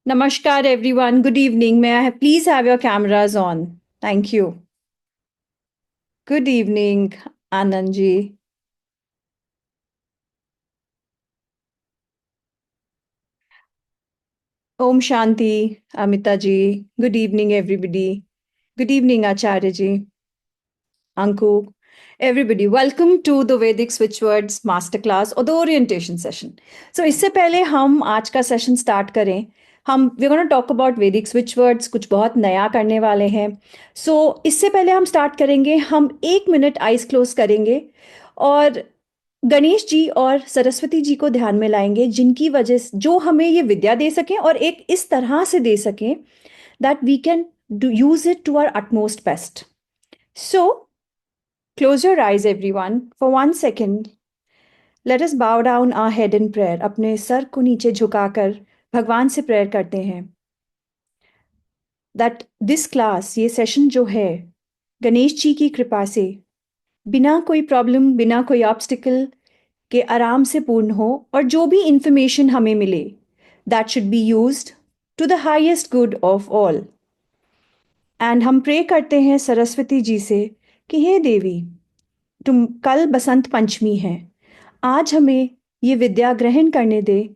Namaskar, everyone. Good evening. May I please have your cameras on? Thank you. Good evening, Anandji. Om Shanti, Amita ji. Good evening, everybody. Good evening, Acharya ji, Anku. Everybody, welcome to the Vedic Switchwords Masterclass or the orientation session. So, इससे पहले हम आज का session start करें, हम we're going to talk about Vedic switchwords, कुछ बहुत नया करने वाले हैं. So, इससे पहले हम स्टार्ट करेंगे, हम 1 मिनट आइज क्लोज करेंगे और गणेश जी और सरस्वती जी को ध्यान में लाएंगे, जिनकी वजह से जो हमें ये विद्या दे सकें और एक इस तरह से दे सकें that we can use it to our utmost best. So, close your eyes, everyone, for 1 second. Let us bow down our head in prayer. अपने सर को नीचे झुकाकर भगवान से प्रेयर करते हैं that this class, ये सेशन जो है, गणेश जी की कृपा से बिना कोई प्रॉब्लम, बिना कोई ऑब्स्टिकल के आराम से पूर्ण हो और जो भी इंफॉर्मेशन हमें मिले that should be used to the highest good of all. And हम प्रे करते हैं सरस्वती जी से कि हे देवी, तुम कल बसंत पंचमी है, आज हमें ये विद्या ग्रहण करने दे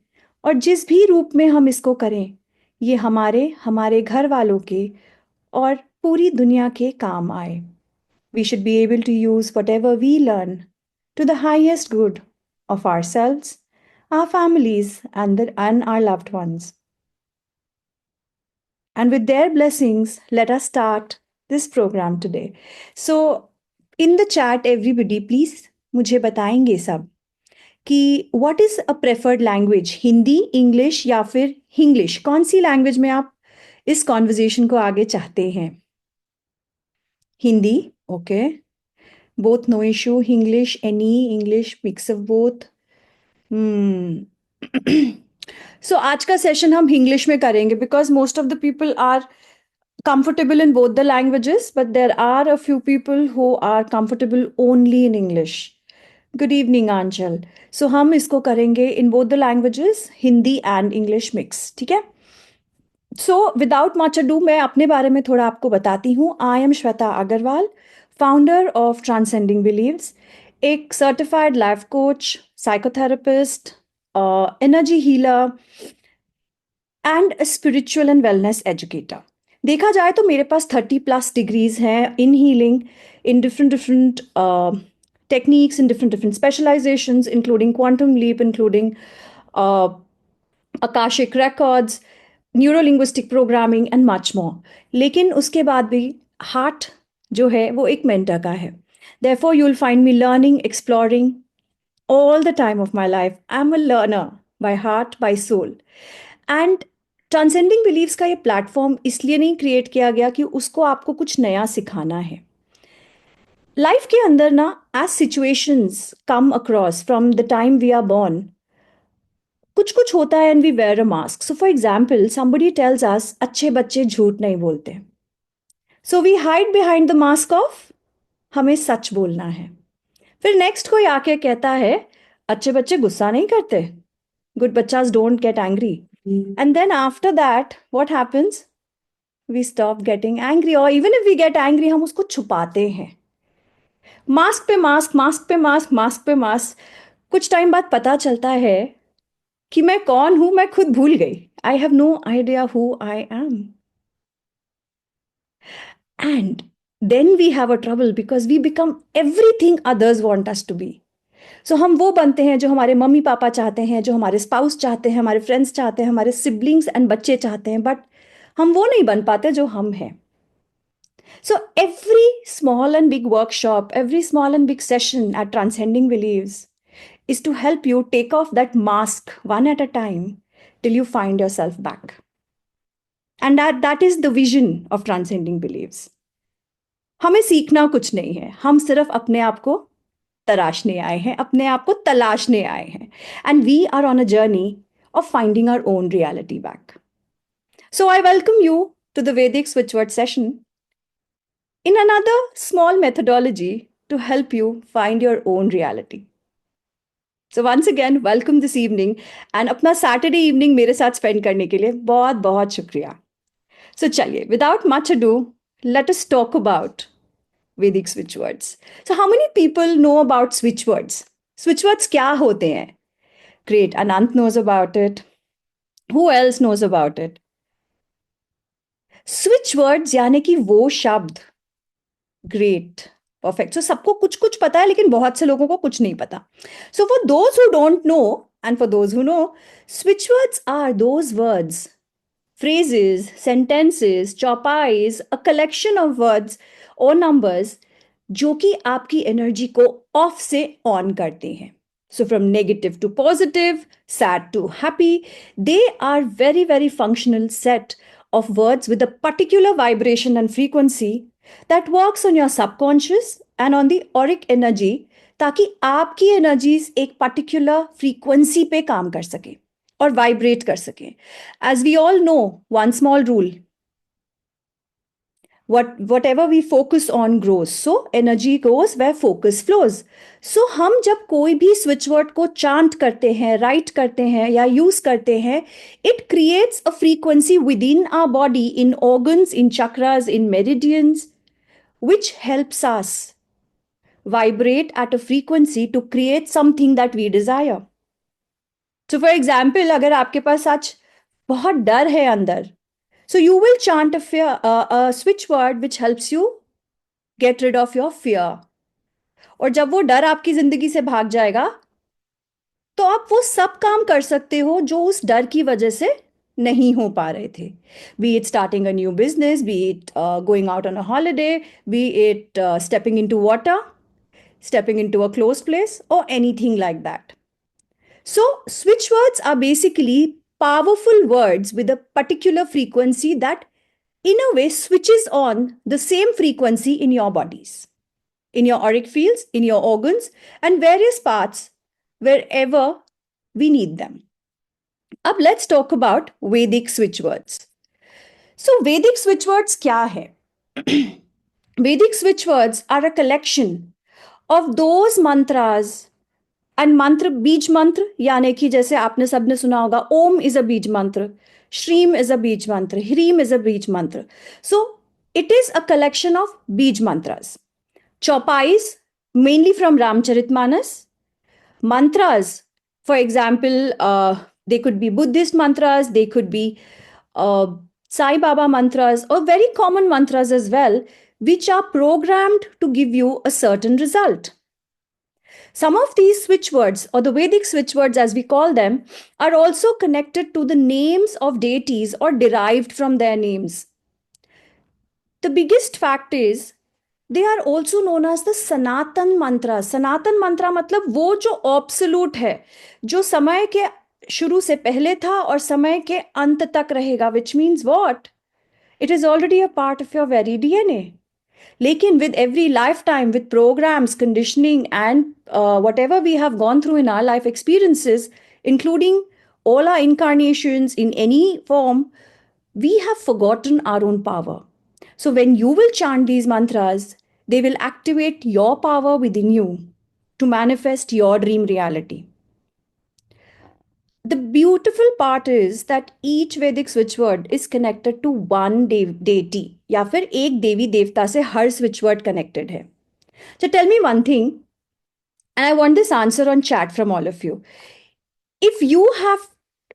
और जिस भी रूप में हम इसको करें, ये हमारे हमारे घर वालों के और पूरी दुनिया के काम आए. We should be able to use whatever we learn to the highest good of ourselves, our families, and our loved ones. And with their blessings, let us start this program today. So, in the chat, everybody, please मुझे बताएंगे सब कि what is a preferred language, Hindi, English या फिर Hinglish, कौन सी language में आप इस कॉन्वर्जेशन को आगे चाहते हैं? Hindi, okay. Both no issue. English, any English, mix of both. So आज का सेशन हम इंग्लिश में करेंगे because most of the people are comfortable in both the languages, but there are a few people who are comfortable only in English. Good evening, Anchal. So हम इसको करेंगे in both the languages, Hindi and English mix, ठीक है? So without much ado, मैं अपने बारे में थोड़ा आपको बताती हूँ. I am Shweta Agarwal, founder of Transcending Beliefs, एक certified life coach, psychotherapist, energy healer, and a spiritual and wellness educator. देखा जाए तो मेरे पास 30+ डिग्रीज हैं in healing, in different different techniques, in different different specializations, including quantum leap, including Akashic records, neurolinguistic programming and much more. लेकिन उसके बाद भी heart जो है वो एक मेंटर का है. Therefore, you'll find me learning, exploring all the time of my life. I'm a learner by heart, by soul. And transcending believes का ये प्लेटफॉर्म इसलिए नहीं क्रिएट किया गया कि उसको आपको कुछ नया सिखाना है. लाइफ के अंदर ना, as situations come across from the time we are born, कुछ कुछ होता है and we wear a mask. So for example, somebody tells us अच्छे बच्चे झूठ नहीं बोलते, so we hide behind the mask of हमें सच बोलना है. फिर नेक्स्ट कोई आके कहता है अच्छे बच्चे गुस्सा नहीं करते, गुड बच्चास don't get angry. And then after that what happens, we stop getting angry, और even if we get angry हम उसको छुपाते हैं. मास्क पे मास्क, मास्क पे मास्क, मास्क पे मास्क. कुछ टाइम बाद पता चलता है कि मैं कौन हूं, मैं खुद भूल गई. I have no idea who I am. And then we have a trouble because we become everything others want us to be. So हम वो बनते हैं जो हमारे मम्मी पापा चाहते हैं, जो हमारे स्पाउस चाहते हैं, हमारे फ्रेंड्स चाहते हैं, हमारे सिबलिंग्स एंड बच्चे चाहते हैं, बट हम वो नहीं बन पाते जो हम हैं. So every small and big workshop, every small and big session at Transcending Beliefs is to help you take off that mask one at a time till you find yourself back. And that is the vision of Transcending Beliefs. हमें सीखना कुछ नहीं है, हम सिर्फ अपने आप को तराशने आए हैं, अपने आप को तलाशने आए हैं. And we are on a journey of finding our own reality back. So I welcome you to the Vedic Switchword session in another small methodology to help you find your own reality. So once again, welcome this evening and अपना Saturday evening मेरे साथ spend करने के लिए बहुत बहुत शुक्रिया. So चलिए, without much ado, let us talk about Vedic switch words. So how many people know about switch words? Switch words क्या होते हैं? Great, Anant knows about it. Who else knows about it? Switch words यानी कि वो शब्द. Great. Perfect. So सबको कुछ कुछ पता है लेकिन बहुत से लोगों को कुछ नहीं पता. So for those who don't know and for those who know, switch words are those words, phrases, sentences, chopais, a collection of words or numbers जो कि आपकी एनर्जी को ऑफ से ऑन करते हैं. So from negative to positive, sad to happy, they are very, very functional set of words with a particular vibration and frequency that works on your subconscious and on the auric energy ताकि आपकी energies एक particular frequency पे काम कर सके और vibrate कर सके. As we all know, one small rule, whatever we focus on grows. So energy goes where focus flows. So हम जब कोई भी switch word को chant करते हैं, write करते हैं या use करते हैं, it creates a frequency within our body, in organs, in chakras, in meridians, which helps us vibrate at a frequency to create something that we desire. So for example, अगर आपके पास आज बहुत डर है अंदर, so you will chant a switch word which helps you get rid of your fear. और जब वो डर आपकी जिंदगी से भाग जाएगा तो आप वो सब काम कर सकते हो जो उस डर की वजह से नहीं हो पा रहे थे. Be it starting a new business, be it going out on a holiday, be it stepping into water, stepping into a closed place, or anything like that. So, switch words are basically powerful words with a particular frequency that, in a way, switches on the same frequency in your bodies, in your auric fields, in your organs, and various parts wherever we need them. Now, let's talk about Vedic switch words. So, Vedic switch words क्या है? Vedic switch words are a collection of those mantras. And मंत्र, बीज मंत्र, यानी कि जैसे आपने सबने सुना होगा, ओम इज अ बीज मंत्र, श्रीम इज अ बीज मंत्र, ह्रीम इज अ बीज मंत्र. So it is a collection of बीज mantras. चौपाइज mainly from Ramcharitmanas. Mantras, for example, they could be Buddhist mantras, they could be Sai Baba mantras, or very common mantras as well, which are programmed to give you a certain result. Some of these switch words, or the Vedic switch words as we call them, are also connected to the names of deities or derived from their names. The biggest fact is they are also known as the Sanatan mantra. Sanatan mantra मतलब वो जो absolute है, जो समय के शुरू से पहले था और समय के अंत तक रहेगा, which means what? It is already a part of your very DNA. लेकिन with every lifetime, with programs, conditioning, and whatever we have gone through in our life experiences, including all our incarnations in any form, we have forgotten our own power. So when you will chant these mantras, they will activate your power within you to manifest your dream reality. The beautiful part is that each Vedic switch word is connected to one deity, या फिर एक देवी देवता से हर switch word connected है. So tell me one thing, and I want this answer on chat from all of you. If you have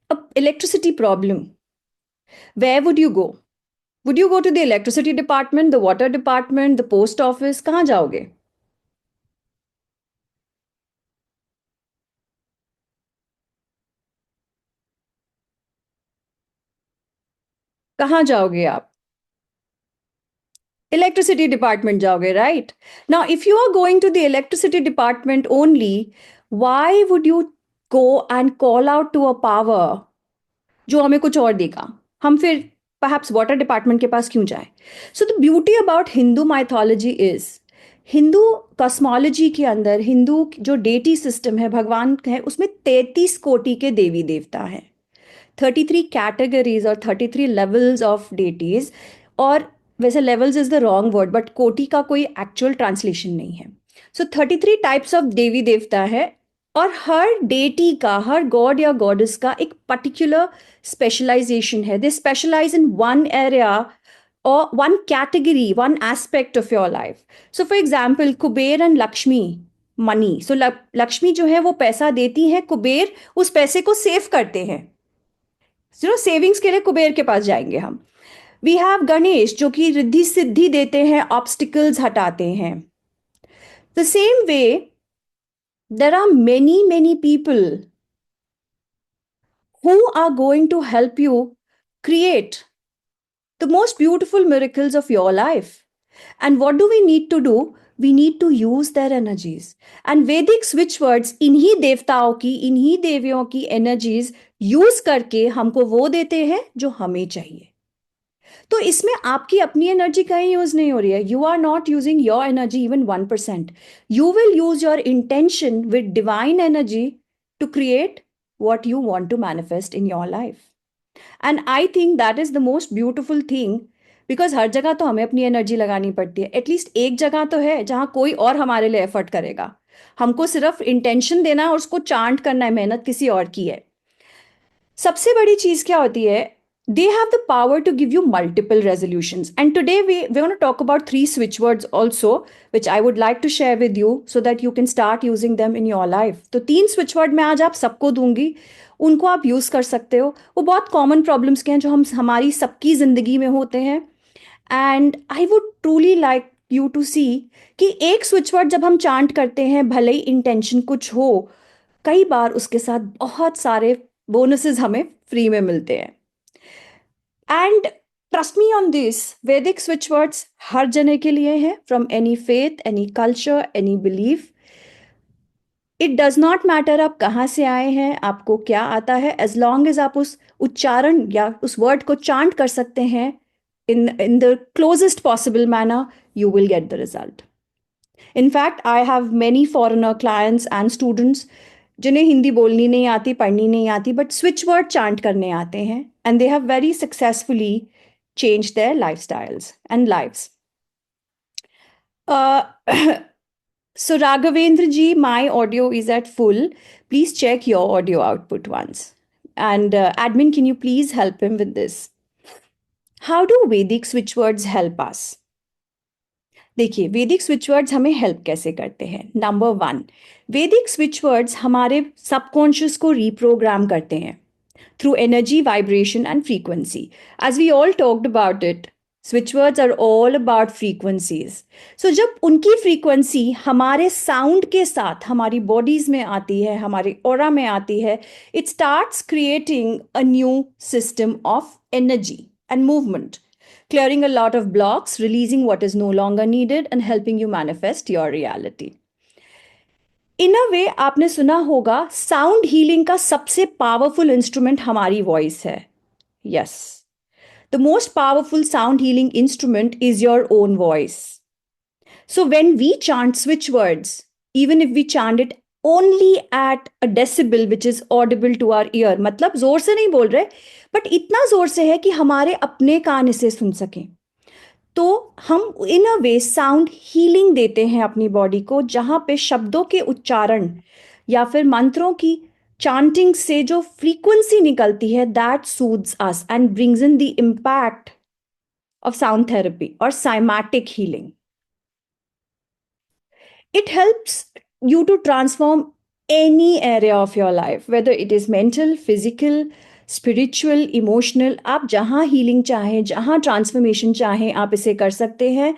an electricity problem, where would you go? Would you go to the electricity department, the water department, the post office? कहाँ जाओगे? कहाँ जाओगे आप? Electricity department जाओगे, right? Now, if you are going to the electricity department only, why would you go and call out to a power जो हमें कुछ और देगा? हम फिर perhaps water department के पास क्यों जाए? So the beauty about Hindu mythology is, Hindu cosmology के अंदर हिंदू जो डेटी सिस्टम है, भगवान है, उसमें 33 कोटि के देवी देवता हैं, 33 कैटेगरीज और 33 लेवल्स ऑफ डेटीज. और वैसे levels is the wrong word, but कोटि का कोई एक्चुअल ट्रांसलेशन नहीं है. सो 33 टाइप्स ऑफ देवी देवता है और हर डेटी का, हर गॉड या गॉडेस का एक पर्टिकुलर स्पेशलाइजेशन है. They specialize in one area or one category, one aspect of your life. So for example, Kuber and Lakshmi, money. So Lakshmi जो है वो पैसा देती है, कुबेर उस पैसे को सेव करते हैं. सेविंग्स के लिए कुबेर के पास जाएंगे हम. वी हैव गणेश जो कि रिद्धि सिद्धि देते हैं, ऑब्स्टिकल्स हटाते हैं. The same way there are many people who are going to help you create the most beautiful miracles of your life. And what do we need to do? We need to use their energies. And Vedic switch words इन्हीं देवताओं की, इन्हीं देवियों की energies use करके हमको वो देते हैं जो हमें चाहिए. तो इसमें आपकी अपनी एनर्जी कहीं यूज नहीं हो रही है. You are not using your energy even 1%. You will use your intention with divine energy to create what you want to manifest in your life. And I think that is the most beautiful thing, because हर जगह तो हमें अपनी energy लगानी पड़ती है. At least एक जगह तो है जहां कोई और हमारे लिए एफर्ट करेगा. हमको सिर्फ इंटेंशन देना है और उसको चांट करना है, मेहनत किसी और की है. सबसे बड़ी चीज क्या होती है? They have the power to give you multiple resolutions. And today we're going to talk about 3 switch words also, which I would like to share with you so that you can start using them in your life. तो 3 switch word मैं आज आप सबको दूंगी, उनको आप use कर सकते हो. वो बहुत कॉमन प्रॉब्लम्स के हैं जो हमारी सबकी जिंदगी में होते हैं. And I would truly like you to see कि एक स्विच वर्ड जब हम चांट करते हैं, भले ही इंटेंशन कुछ हो, कई बार उसके साथ बहुत सारे बोनसेस हमें फ्री में मिलते हैं. And trust me on this, वैदिक स्विच वर्ड्स हर जने के लिए हैं, from any faith, any culture, any belief. It does not matter आप कहाँ से आए हैं, आपको क्या आता है, एज लॉन्ग एज आप उस उच्चारण या उस वर्ड को चांट कर सकते हैं in the closest possible manner, you will get the result. In fact, I have many foreigner clients and students जिन्हें हिंदी बोलनी नहीं आती, पढ़नी नहीं आती, बट स्विच वर्ड चांट करने आते हैं, and they have very successfully change their lifestyles and lives. So Raghavendra ji, my audio is at full. Please check your audio output once. And admin, can you please help him with this? How do Vedic switch words help us? देखिए, वैदिक switch words हमें help कैसे करते हैं. Number 1, Vedic switch words हमारे subconscious को reprogram करते हैं through energy, vibration and frequency. As we all talked about it, switch words are all about frequencies. So जब उनकी फ्रीक्वेंसी हमारे साउंड के साथ हमारी बॉडीज में आती है, हमारे ऑरा में आती है, it starts creating a new system of energy and movement, clearing a lot of blocks, releasing what is no longer needed, and helping you manifest your reality. In a way, आपने सुना होगा, sound healing का सबसे powerful instrument हमारी voice है. Yes, the most powerful sound healing instrument is your own voice. So when we chant switch words, even if we chant it only at a decibel which is audible to our ear, मतलब जोर से नहीं बोल रहे, but इतना जोर से है कि हमारे अपने कान इसे सुन सकें, तो हम इन अ वे साउंड हीलिंग देते हैं अपनी बॉडी को, जहां पे शब्दों के उच्चारण या फिर मंत्रों की चांटिंग से जो फ्रीक्वेंसी निकलती है, that soothes us and brings in the impact of sound therapy और साइमैटिक healing. It helps you to transform any area of your life, whether it is mental, physical, spiritual, emotional. आप जहाँ healing चाहें, जहाँ transformation चाहें, आप इसे कर सकते हैं.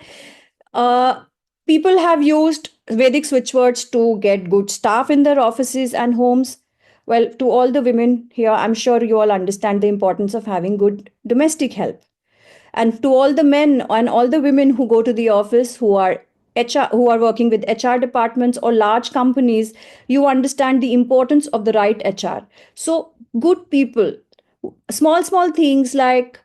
People have used Vedic switch words to get good staff in their offices and homes. Well, to all the women here, I'm sure you all understand the importance of having good domestic help. And to all the men and all the women who go to the office, who are working with HR departments or large companies, you understand the importance of the right HR. So good people, small things like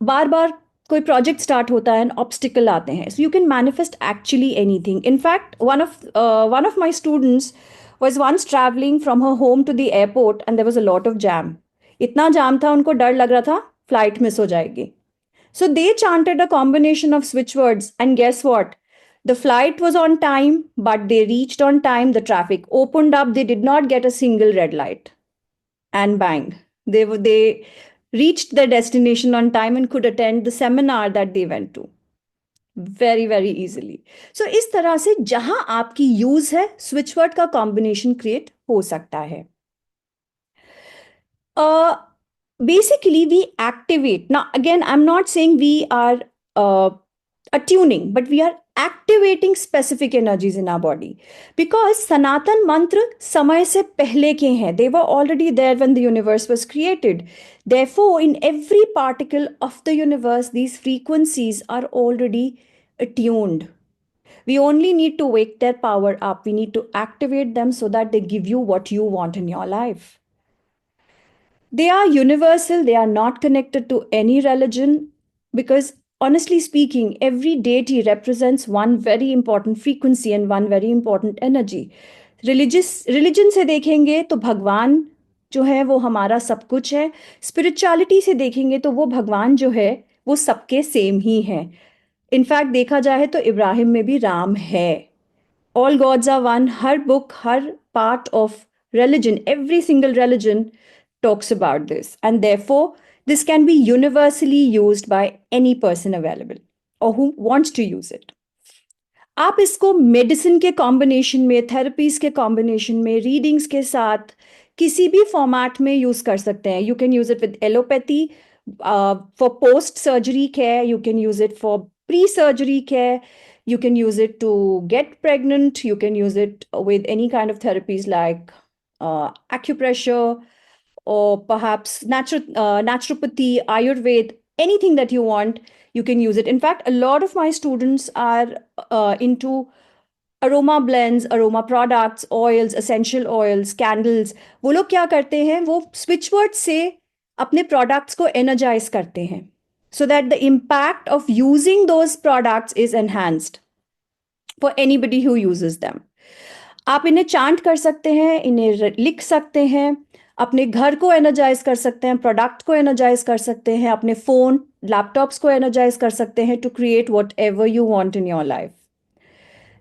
बार बार कोई project start होता है and obstacle आते हैं, so you can manifest actually anything. In fact, one of my students was once traveling from her home to the airport and there was a lot of jam. इतना जाम था, उनको डर लग रहा था फ्लाइट मिस हो जाएगी. So they chanted a combination of switch words, and guess what? The flight was on time, but they reached on time. The traffic opened up. They did not get a single red light. And bang, they reached their destination on time and could attend the seminar that they went to very very easily. So इस तरह से जहां आपकी use है switch word का combination create हो सकता है. Basically we activate. Now again, I'm not saying we are attuning, but we are activating specific energies in our body, because Sanatan mantra समय से पहले के हैं. They were already there when the universe was created. Therefore, in every particle of the universe, these frequencies are already attuned. We only need to wake their power up. We need to activate them so that they give you what you want in your life. They are universal. They are not connected to any religion, because honestly speaking, every deity represents one very important frequency and one very important energy. Religion से देखेंगे तो भगवान जो है वो हमारा सब कुछ है. स्पिरिचुअलिटी से देखेंगे तो वो भगवान जो है वो सबके सेम ही है. इनफैक्ट देखा जाए तो इब्राहिम में भी राम है. All gods are one. Her book, her part of religion, every single religion talks about this. And therefore, this can be universally used by any person available or who wants to use it. आप इसको medicine के combination में, therapies के combination में, readings के साथ किसी भी फॉर्मेट में यूज कर सकते हैं. You can use it with allopathy for post surgery care. You can use it for pre surgery care. You can use it to get pregnant. You can use it with any kind of therapies like acupressure, or perhaps naturopathy, Ayurveda, anything that you want, you can use it. In fact, a lot of my students are into aroma blends, aroma products, oils, essential oils, candles. वो लोग क्या करते हैं, वो switch word से अपने products को energize करते हैं, so that the impact of using those products is enhanced for anybody who uses them. आप इन्हें चांट कर सकते हैं, इन्हें लिख सकते हैं, अपने घर को एनर्जाइज कर सकते हैं, प्रोडक्ट को एनर्जाइज कर सकते हैं, अपने फोन लैपटॉप्स को एनर्जाइज कर सकते हैं, to create whatever you want in your life.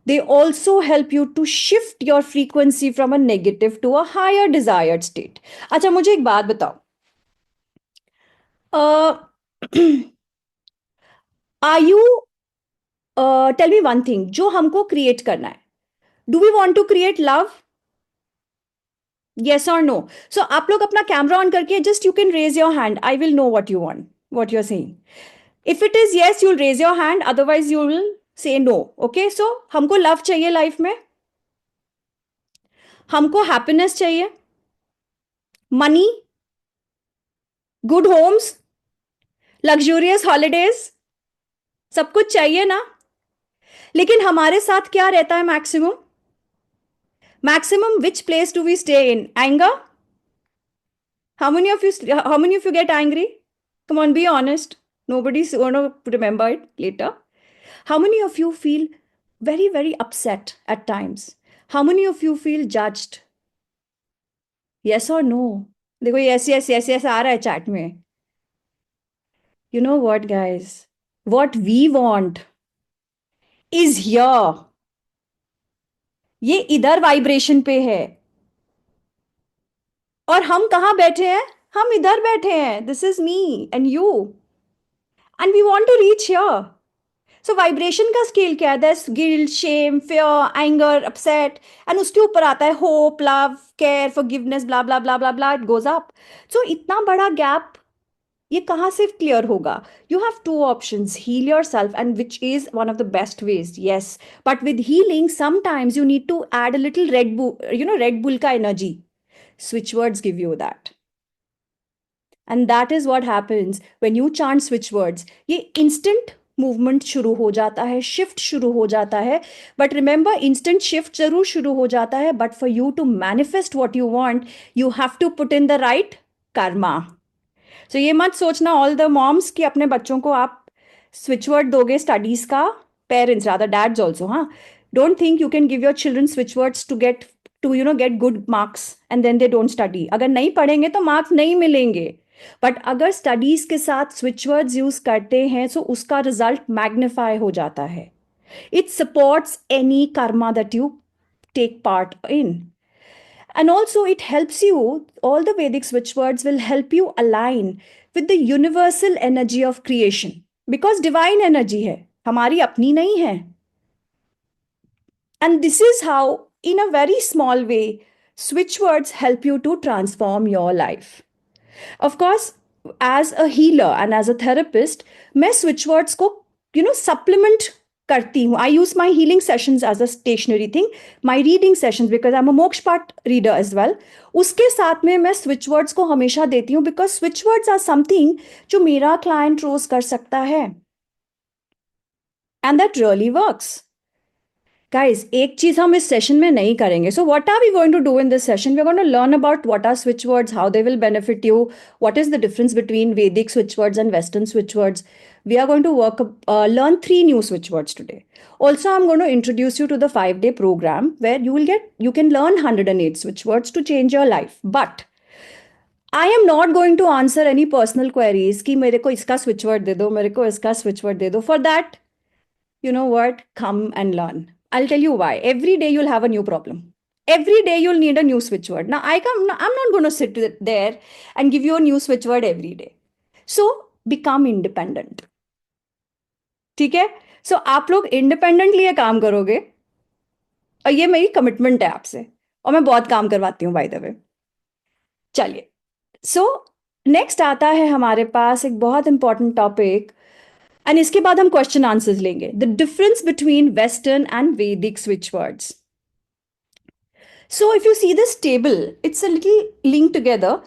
They also help you to shift your frequency from a negative to a higher desired state. अच्छा, मुझे एक बात बताओ. Are you tell me one thing, जो हमको create करना है, do we want to create love? Yes or no? So आप लोग अपना कैमरा ऑन करके just you can raise your hand. I will know what you want, what you're saying. If it is yes, you'll raise your hand. Otherwise, you will say no. Okay? So हमको love चाहिए life में, हमको happiness चाहिए, money, good homes, luxurious holidays, सब कुछ चाहिए ना. लेकिन हमारे साथ क्या रहता है maximum? Maximum, which place do we stay in? Anger? How many of you get angry? Come on, be honest. Nobody's going to remember it later. How many of you feel very, very upset at times? How many of you feel judged? Yes or no? देखो yes, yes, yes, yes आ रहा है chat में. You know what, guys? What we want is here. ये इधर vibration पे है, और हम कहाँ बैठे हैं? हम इधर बैठे हैं. This is me and you, and we want to reach here. So vibration का स्केल क्या है? That's guilt, shame, fear, anger, upset, and उसके ऊपर आता है hope, love, care, forgiveness, blah blah blah blah blah, it goes up. So इतना बड़ा gap ये कहाँ से क्लियर होगा? You have two options, heal your self, and which is one of the best ways. Yes, but with healing sometimes you need to add a little Red Bull का energy. Switch words give you that. And that is what happens when you chant switch words. ये instant movement शुरू हो जाता है, shift शुरू हो जाता है. But remember, instant shift जरूर शुरू हो जाता है, but for you to manifest what you want, you have to put in the right karma. So ये मत सोचना all the moms कि अपने बच्चों को आप switch word दोगे studies का, parents rather, dads also, हाँ. Don't think you can give your children switch words to get good marks and then they don't study. अगर नहीं पढ़ेंगे तो marks नहीं मिलेंगे. बट अगर स्टडीज के साथ स्विच वर्ड्स यूज करते हैं तो उसका रिजल्ट मैग्नीफाई हो जाता है. It supports any karma that you take part in. And also, it helps you, all the Vedic switch words will help you align with the universal energy of creation. Because divine energy है, हमारी अपनी नहीं है. And this is how, in a very small way, switch words help you to transform your life. Of course, as a healer and as a therapist, मैं switch words को supplement करती हूँ. I use my healing sessions as a stationary thing, my reading sessions, because I'm a moksha path reader as well. उसके साथ में मैं switch words को हमेशा देती हूँ, because switch words are something जो मेरा client रोज कर सकता है. And that really works. Guys, एक चीज हम इस सेशन में नहीं करेंगे. So what are we going to do in this session? We're going to learn about what are switch words, how they will benefit you, what is the difference between Vedic switch words and Western switch words. We are going to learn 3 new switch words today. Also, I'm going to introduce you to the 5-day program where you can learn 108 switch words to change your life. But I am not going to answer any personal queries कि मेरे को इसका switch word दे दो, मेरे को इसका switch word दे दो. For that, you know what? Come and learn. I'll tell you why. Every day you'll have a new problem. Every day you'll need a new switch word. Now, I'm not going to sit there and give you a new switch word every day. So, become independent. ठीक है? So, आप लोग independently ये काम करोगे. और ये मेरी कमिटमेंट है आपसे. और मैं बहुत काम करवाती हूँ, by the way. चलिए. So, next आता है हमारे पास एक बहुत important topic. And इसके बाद हम क्वेश्चन आंसर्स लेंगे. The difference between western and Vedic switch words. So if you see this table, it's a little linked together.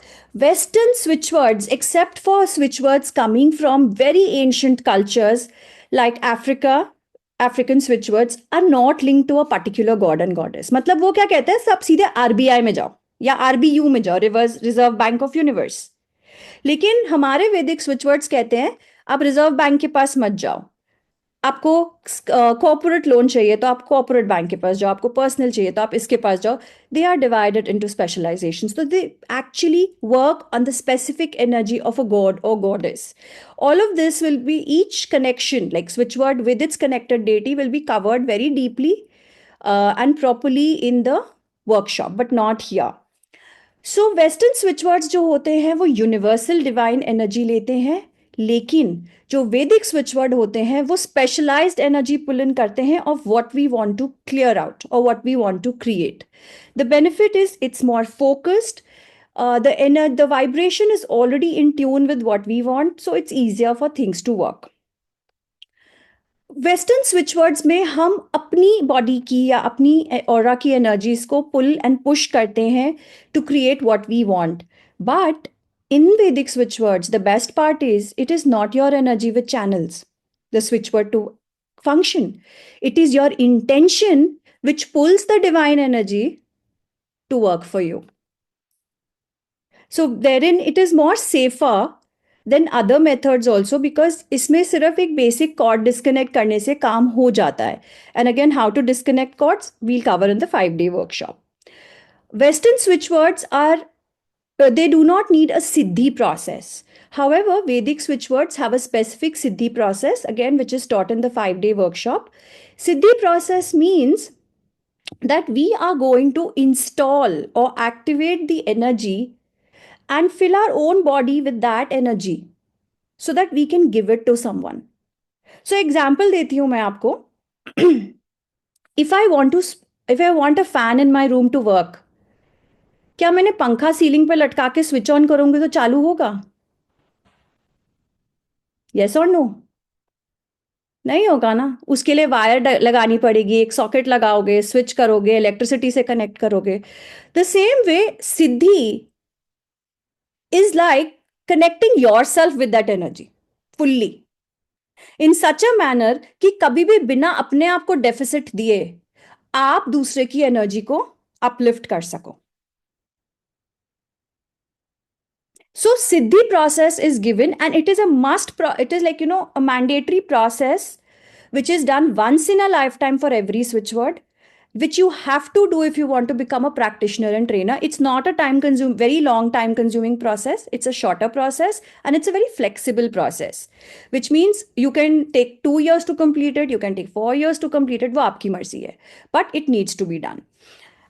Western switch words, except for switch words coming from very ancient cultures like African switch words are not linked to a particular god and goddess. मतलब वो क्या कहते हैं, सब सीधे RBI में जाओ या RBU में जाओ, रिजर्व बैंक ऑफ यूनिवर्स. लेकिन हमारे वैदिक स्विच वर्ड्स कहते हैं आप रिजर्व बैंक के पास मत जाओ. आपको कॉर्पोरेट लोन चाहिए तो आप कॉर्पोरेट बैंक के पास जाओ, आपको पर्सनल चाहिए तो आप इसके पास जाओ. They are divided into specializations. तो they actually work on the specific energy of a god और goddess. All of this will be each connection, like switch word with its connected deity, will be covered very deeply and properly in the workshop, but not here. So western switch words जो होते हैं वो universal divine energy लेते हैं, लेकिन जो वैदिक switch word होते हैं वो स्पेशलाइज्ड एनर्जी पुल इन करते हैं of what we want to clear out और what we want to create. The benefit is it's more focused. The vibration is already in tune with what we want, so it's easier for things to work. Western switch words में हम अपनी body की या अपनी aura की energies को pull and push करते हैं to create what we want. But in Vedic switch words, the best part is it is not your energy which channels the switch word to function. It is your intention which pulls the divine energy to work for you. So therein it is more safer than other methods also, because इसमें सिर्फ एक basic cord disconnect करने से काम हो जाता है. And again, how to disconnect cords we'll cover in the 5-day workshop. Western switch words are they do not need a siddhi process. However, Vedic switch words have a specific siddhi process, again, which is taught in the 5-day workshop. Siddhi process means that we are going to install or activate the energy and fill our own body with that energy so that we can give it to someone. So example देती हूँ मैं आपको. if I want a fan in my room to work, क्या मैंने पंखा ceiling पे लटका के स्विच ऑन करूंगी तो चालू होगा? यस और नो? नहीं होगा ना. उसके लिए वायर लगानी पड़ेगी, एक सॉकेट लगाओगे, स्विच करोगे, इलेक्ट्रिसिटी से कनेक्ट करोगे. The same way Siddhi is like connecting yourself with that energy fully in such a manner कि कभी भी बिना अपने आप को डेफिसिट दिए आप दूसरे की एनर्जी को अपलिफ्ट कर सको. So siddhi process is given and it is a it is like a mandatory process which is done once in a lifetime for every switch word. which you have to do if you want to become a practitioner and trainer. It's not a very long time consuming process. It's a shorter process and it's a very flexible process, which means you can take 2 years to complete it. You can take 4 years to complete it. वो आपकी मर्जी है, but it needs to be done.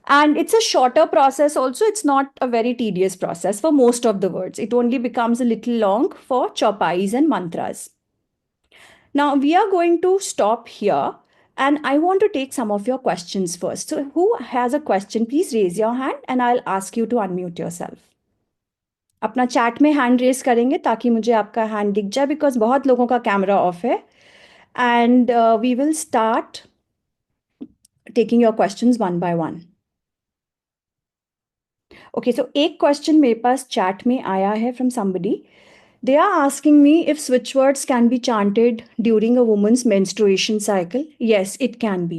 And it's a shorter process also. It's not a very tedious process for most of the words. It only becomes a little long for chopais and mantras. Now we are going to stop here and I want to take some of your questions first. So who has a question, please raise your hand and I'll ask you to unmute yourself. अपना chat में hand raise करेंगे ताकि मुझे आपका hand दिख जाए, because बहुत लोगों का कैमरा ऑफ है. And we will start taking your questions one by one. Okay, so एक क्वेश्चन मेरे पास चैट में आया है from somebody. They are asking me if switch words can be chanted during a woman's menstruation cycle. Yes, it can be.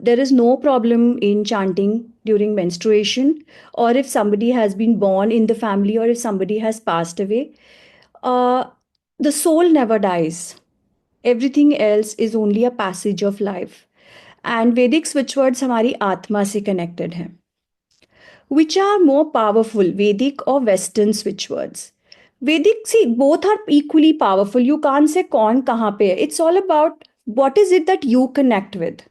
There is no problem in chanting during menstruation, or if somebody has been born in the family, or if somebody has passed away. Uh, the soul never dies. Everything else is only a passage of life. And Vedic switch words हमारी आत्मा से connected हैं. Which are more powerful, Vedic or Western switch words? Vedic, see, both are equally powerful. You can't say kaun kahan pe hai. It's all about what is it that you connect with.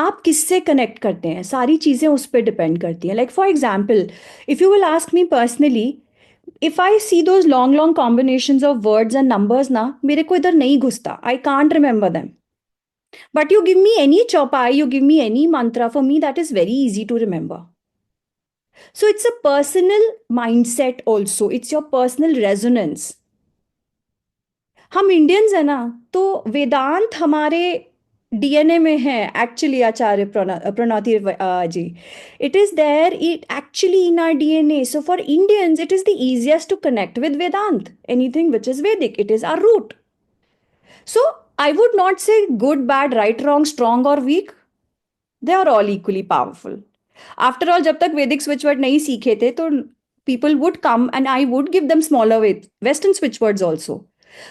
आप किससे connect करते हैं, सारी चीज़ें उस पर depend करती हैं. Like for example, if you will ask me personally, if I C those long long combination of words and numbers ना, मेरे को इधर नहीं घुसता. I can't remember them. But you give me any chopai, you give me any mantra, for me that is very easy to remember. So it's a personal mindset also. It's your personal resonance. हम Indians है ना, तो वेदांत हमारे DNA में है actually. Acharya Pranauti ji, it is there, it actually in our DNA. So for Indians it is the easiest to connect with Vedanta. Anything which is Vedic, it is our root. So I would not say good, bad, right, wrong, strong or weak. They are all equally powerful. After all, जब तक वैदिक switch word नहीं सीखे थे, तो people would come and I would give them smaller Western switch words also.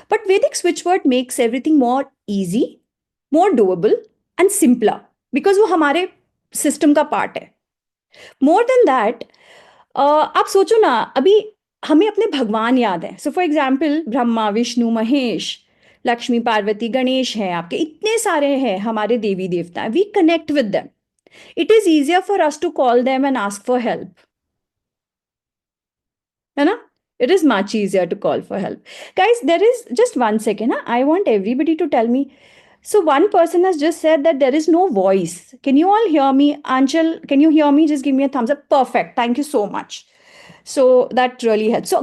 But Vedic switch word makes everything more easy, more doable and simpler because वो हमारे system का part है. More than that, आप सोचो ना, अभी हमें अपने भगवान याद है. So for example, Brahma, Vishnu, Mahesh, Lakshmi, Parvati, Ganesh हैं आपके, इतने सारे हैं हमारे देवी देवता. We connect with them. It is easier for us to call them and ask for help, है ना? It is much easier to call for help. Guys, there is just 1 second. I want everybody to tell me. So one person has just said that there is no voice. Can you all hear me? Anshul, can you hear me? Just give me a thumbs up. Perfect. Thank you so much. So that really helps. So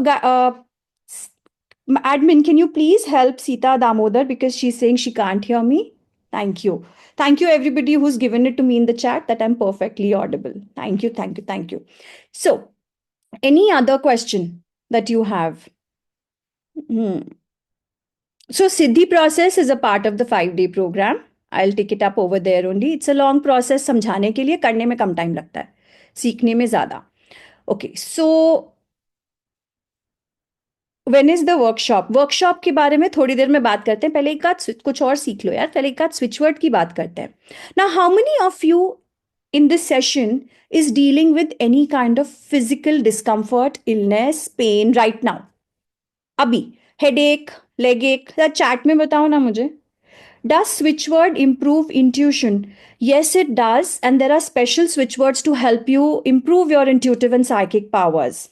admin, can you please help Sita Damodar because she's saying she can't hear me? Thank you. Thank you everybody who's given it to me in the chat that I'm perfectly audible. Thank you, thank you, thank you. So, any other question that you have? So Siddhi process is a part of the 5-day program. I'll take it up over there only. It's a long process. समझाने के लिए, करने में कम time लगता है, सीखने में ज़्यादा. Okay, so when is the workshop? Workshop के बारे में थोड़ी देर में बात करते हैं. पहले एक आध कुछ और सीख लो यार. पहले एक आध स्विच वर्ड की बात करते हैं. Now, how many of you in this session is dealing with any kind of physical discomfort, illness, pain right now? अभी headache, leg ache, chat में बताओ ना मुझे. Does switch word improve intuition? Yes, it does. And there are special switch words to help you improve your intuitive and psychic powers.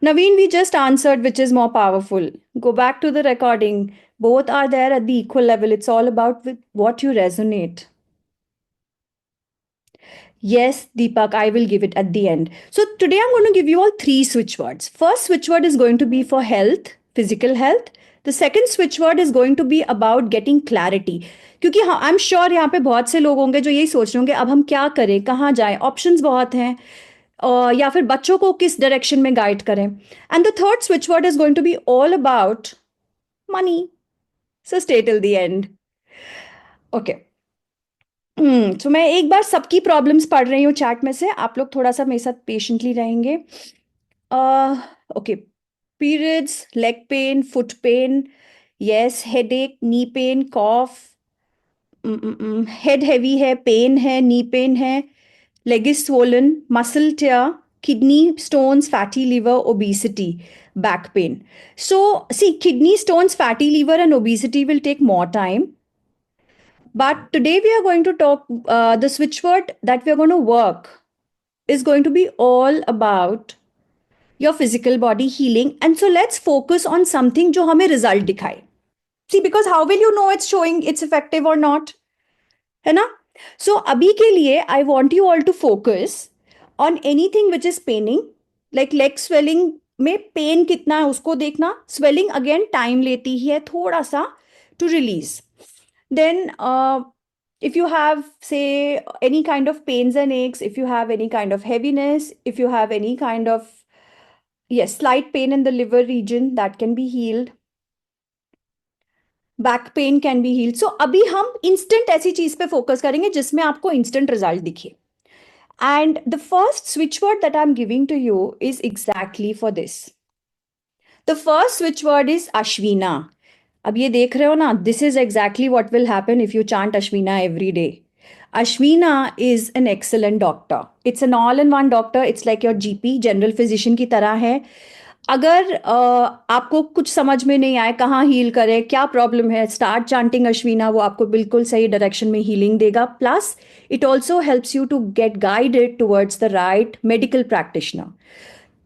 Naveen, we just answered which is more powerful. Go back to the recording. Both are there at the equal level. It's all about with what you resonate. Yes, Deepak, I will give it at the end. So today I'm going to give you all 3 switch words. First switch word is going to be for health, physical health. The second switch word is going to be about getting clarity. क्योंकि हाँ, I am sure यहाँ पे बहुत से लोग होंगे जो यही सोच रहे होंगे अब हम क्या करें, कहाँ जाएं, ऑप्शंस बहुत हैं, या फिर बच्चों को किस डायरेक्शन में गाइड करें. And the third switch word is going to be all about money. So stay till the end. Okay, तो मैं एक बार सबकी प्रॉब्लम्स पढ़ रही हूँ चैट में से. आप लोग थोड़ा सा मेरे साथ पेशेंटली रहेंगे. Okay, periods, leg pain, foot pain, yes, headache, knee pain, cough, head heavy है, पेन है, नी पेन है, leg is swollen, muscle tear, kidney stones, fatty liver, obesity, back pain. So, see, kidney stones, fatty liver, and obesity will take more time. But today we are going to talk, the switch word that we are going to work is going to be all about your physical body healing. And so let's focus on something जो हमें result दिखाए. See, because how will you know it's showing it's effective or not? है ना? So अभी के लिए I want you all to focus on anything which is paining, like leg swelling में pain कितना है उसको देखना. Swelling again time लेती है थोड़ा सा to release. Then if you have, say, any kind of pains and aches, if you have any kind of heaviness, if you have any kind of, yes, slight pain in the liver region, that can be healed. Back pain can be healed. So अभी हम instant ऐसी चीज पे focus करेंगे जिसमें आपको instant result दिखे. And the first switch word that I am giving to you is exactly for this. The first switch word is Ashwina. अब ये देख रहे हो ना, this is exactly what will happen if you chant Ashwina every day. Ashwina is an excellent doctor. It's an all-in-one doctor. It's like your GP, general physician की तरह है. अगर आपको कुछ समझ में नहीं आए कहाँ हील करें, क्या प्रॉब्लम है, स्टार्ट चांटिंग अश्विना. वो आपको बिल्कुल सही डायरेक्शन में हीलिंग देगा. Plus it also helps you to get guided towards the right medical practitioner.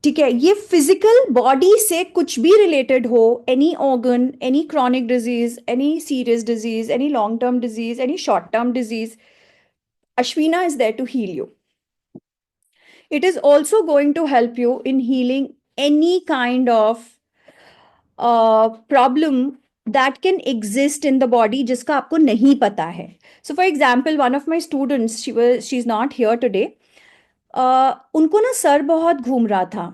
ठीक है, ये फिजिकल बॉडी से कुछ भी रिलेटेड हो, any organ, any chronic disease, any serious disease, any long term disease, any short term disease, Ashwina is there to heal you. It is also going to help you in healing any kind of problem that can exist in the body जिसका आपको नहीं पता है. So for example, one of my students, she's not here today. उनको ना sir बहुत घूम रहा था.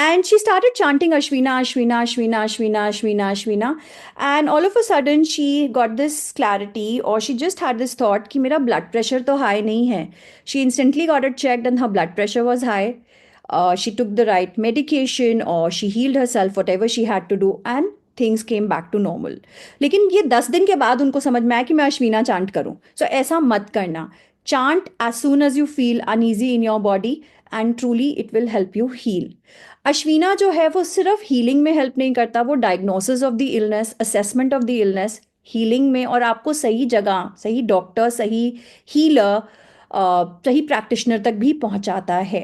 And she started chanting Ashwina, Ashwina, Ashwina, Ashwina, Ashwina, Ashwina. And all of a sudden she got this clarity, or she just had this thought कि मेरा blood pressure तो high नहीं है. She instantly got it checked and her blood pressure was high. She took the right medication or she healed herself, whatever she had to do, and things came back to normal. लेकिन ये 10 दिन के बाद उनको समझ में आया कि मैं अश्विना चांट करूं. So ऐसा मत करना. Chant as soon as you feel uneasy in your body and truly it will help you heal. अश्विना जो है वो सिर्फ हीलिंग में हेल्प नहीं करता, वो diagnosis of the illness, assessment of the illness, healing में, और आपको सही जगह, सही डॉक्टर, सही हीलर, सही प्रैक्टिशनर तक भी पहुंचाता है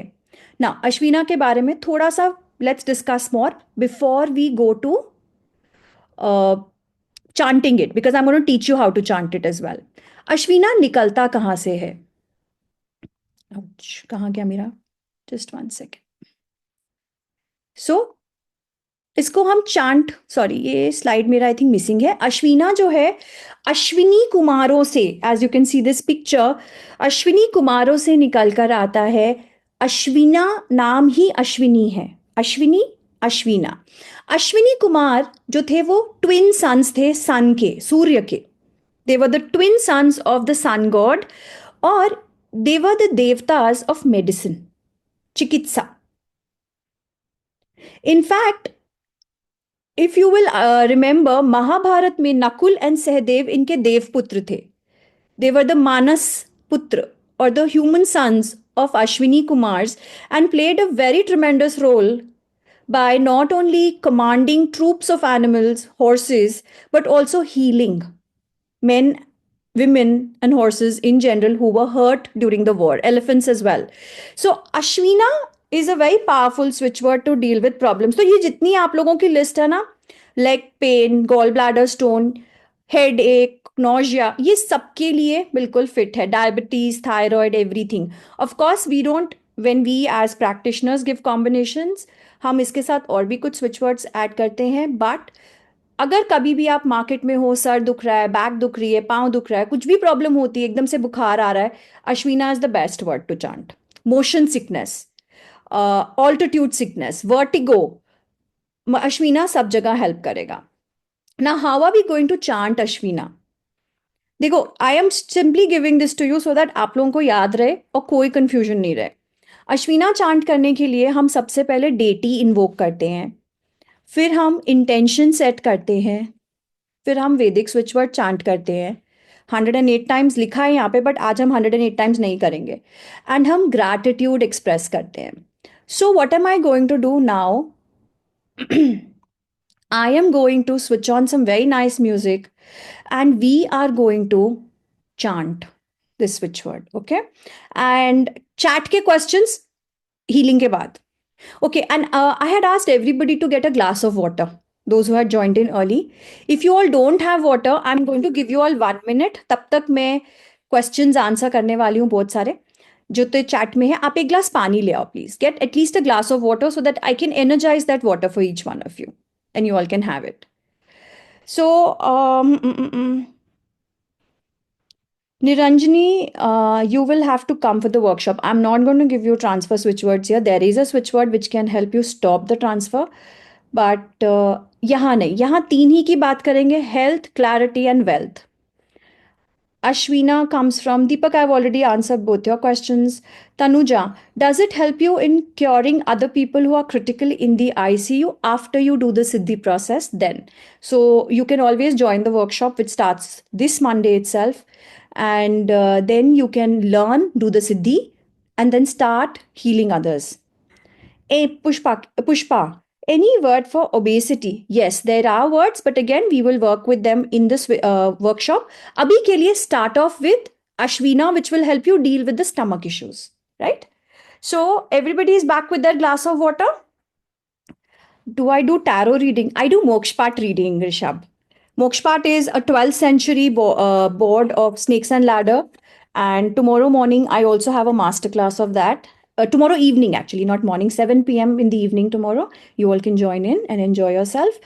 ना. अश्विना के बारे में थोड़ा सा let's discuss more before we go to chanting it, because I am going to teach you how to chant it as well. Ashwina निकलता कहाँ से है? कहाँ गया मेरा? Just 1 second. सो इसको हम चांट, सॉरी ये स्लाइड मेरा आई थिंक मिसिंग है. अश्विना जो है अश्विनी कुमारों से, as you can see this picture, Ashwini कुमारों से निकल कर आता है. अश्विना नाम ही अश्विनी है. अश्विनी, अश्विना. अश्विनी कुमार जो थे वो ट्विन सन्स थे सन के, सूर्य के. They were the twin sons of the sun god, और दे वर द देवताज ऑफ मेडिसिन, चिकित्सा. In fact, if you will remember, Mahabharat में नकुल एंड सहदेव इनके देवपुत्र थे. They were the Manas Putra, or the human sons of Ashwini Kumars, and played a very tremendous role by not only commanding troops of animals, horses, but also healing men, women, and horses in general who were hurt during the war, elephants as well. So Ashwina is a very powerful switch word to deal with problems. तो ये जितनी आप लोगों की list है ना, leg pain, gall bladder stone, headache, nausea, ये सबके लिए बिल्कुल फिट है. Diabetes, thyroid, everything. Of course we don't, when we as practitioners give combinations, हम इसके साथ और भी कुछ स्विच वर्ड्स ऐड करते हैं. बट अगर कभी भी आप मार्केट में हो, सर दुख रहा है, बैक दुख रही है, पाँव दुख रहा है, कुछ भी प्रॉब्लम होती है, एकदम से बुखार आ रहा है, Ashwina is the best word to chant. Motion sickness, altitude sickness, vertigo, Ashwina सब जगह हेल्प करेगा ना. How are we going to chant Ashwina? देखो, I am simply giving this to you so that आप लोगों को याद रहे और कोई कंफ्यूजन नहीं रहे. अश्विना चांट करने के लिए हम सबसे पहले डेटी इन्वोक करते हैं, फिर हम इंटेंशन सेट करते हैं, फिर हम वैदिक स्विच वर्ड चांट करते हैं. 108 टाइम्स लिखा है यहाँ पे, बट आज हम 108 टाइम्स नहीं करेंगे. एंड हम ग्रैटिट्यूड एक्सप्रेस करते हैं. So what am I going to do now? I am going to switch on some very nice music and we are going to chant this switch word. Okay. And chat ke questions healing ke baad. Okay. And I had asked everybody to get a glass of water, those who had joined in early. If you all don't have water, I'm going to give you all 1 minute. तब तक मैं questions answer करने वाली हूँ बहुत सारे जो तो चैट में है. आप एक ग्लास पानी ले आओ please. Get at least a glass of water so that I can energize that water for each one of you and you all can have it. So, Niranjani, you will have to come for the workshop. I'm not going to give you transfer switch words here. There is a switch word which can help you stop the transfer. But यहाँ नहीं, यहाँ तीन ही की बात करेंगे: health, clarity and wealth. Ashwina comes from Deepak. I've already answered both your questions. Tanuja, does it help you in curing other people who are critical in the ICU after you do the Siddhi process? Then, so you can always join the workshop, which starts this Monday itself, and then you can learn, do the Siddhi, and then start healing others. Pushpa, any word for obesity? Yes, there are words, but again, we will work with them in this workshop. Abhi ke liye start off with Ashwina, which will help you deal with the stomach issues, right? So everybody is back with their glass of water. Do I do tarot reading? I do Mokshpat reading, Rishabh. Mokshpat is a 12th century board of snakes and ladder. And tomorrow morning, I also have a masterclass of that. Tomorrow evening, actually, not morning, 7 p.m. in the evening tomorrow. You all can join in and enjoy yourself.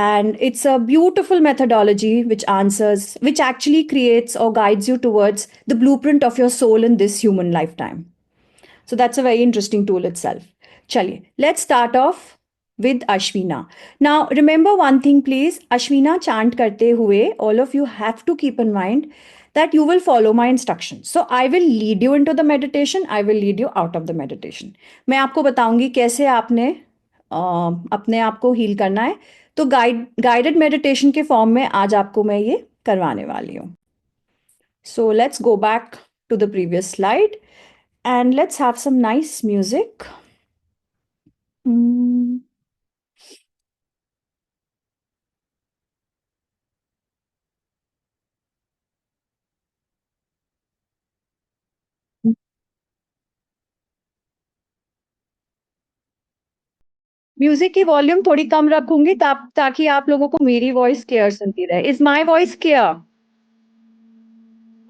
And it's a beautiful methodology which answers, which actually creates or guides you towards the blueprint of your soul in this human lifetime. So that's a very interesting tool itself. Chaliye, let's start off with Ashwina. Now, remember one thing, please. Ashwina chant karte hue, all of you have to keep in mind that you will follow my instructions. So I will lead you into the meditation. I will lead you out of the meditation. मैं आपको बताऊंगी कैसे आपने अपने आप को heal करना है. तो गाइडेड मेडिटेशन के फॉर्म में आज आपको मैं ये करवाने वाली हूँ. So let's go back to the previous slide and let's have some nice music. Mm. Music की वॉल्यूम थोड़ी कम रखूंगी ताकि आप लोगों को मेरी वॉइस क्लियर सुनती रहे. Is my voice clear?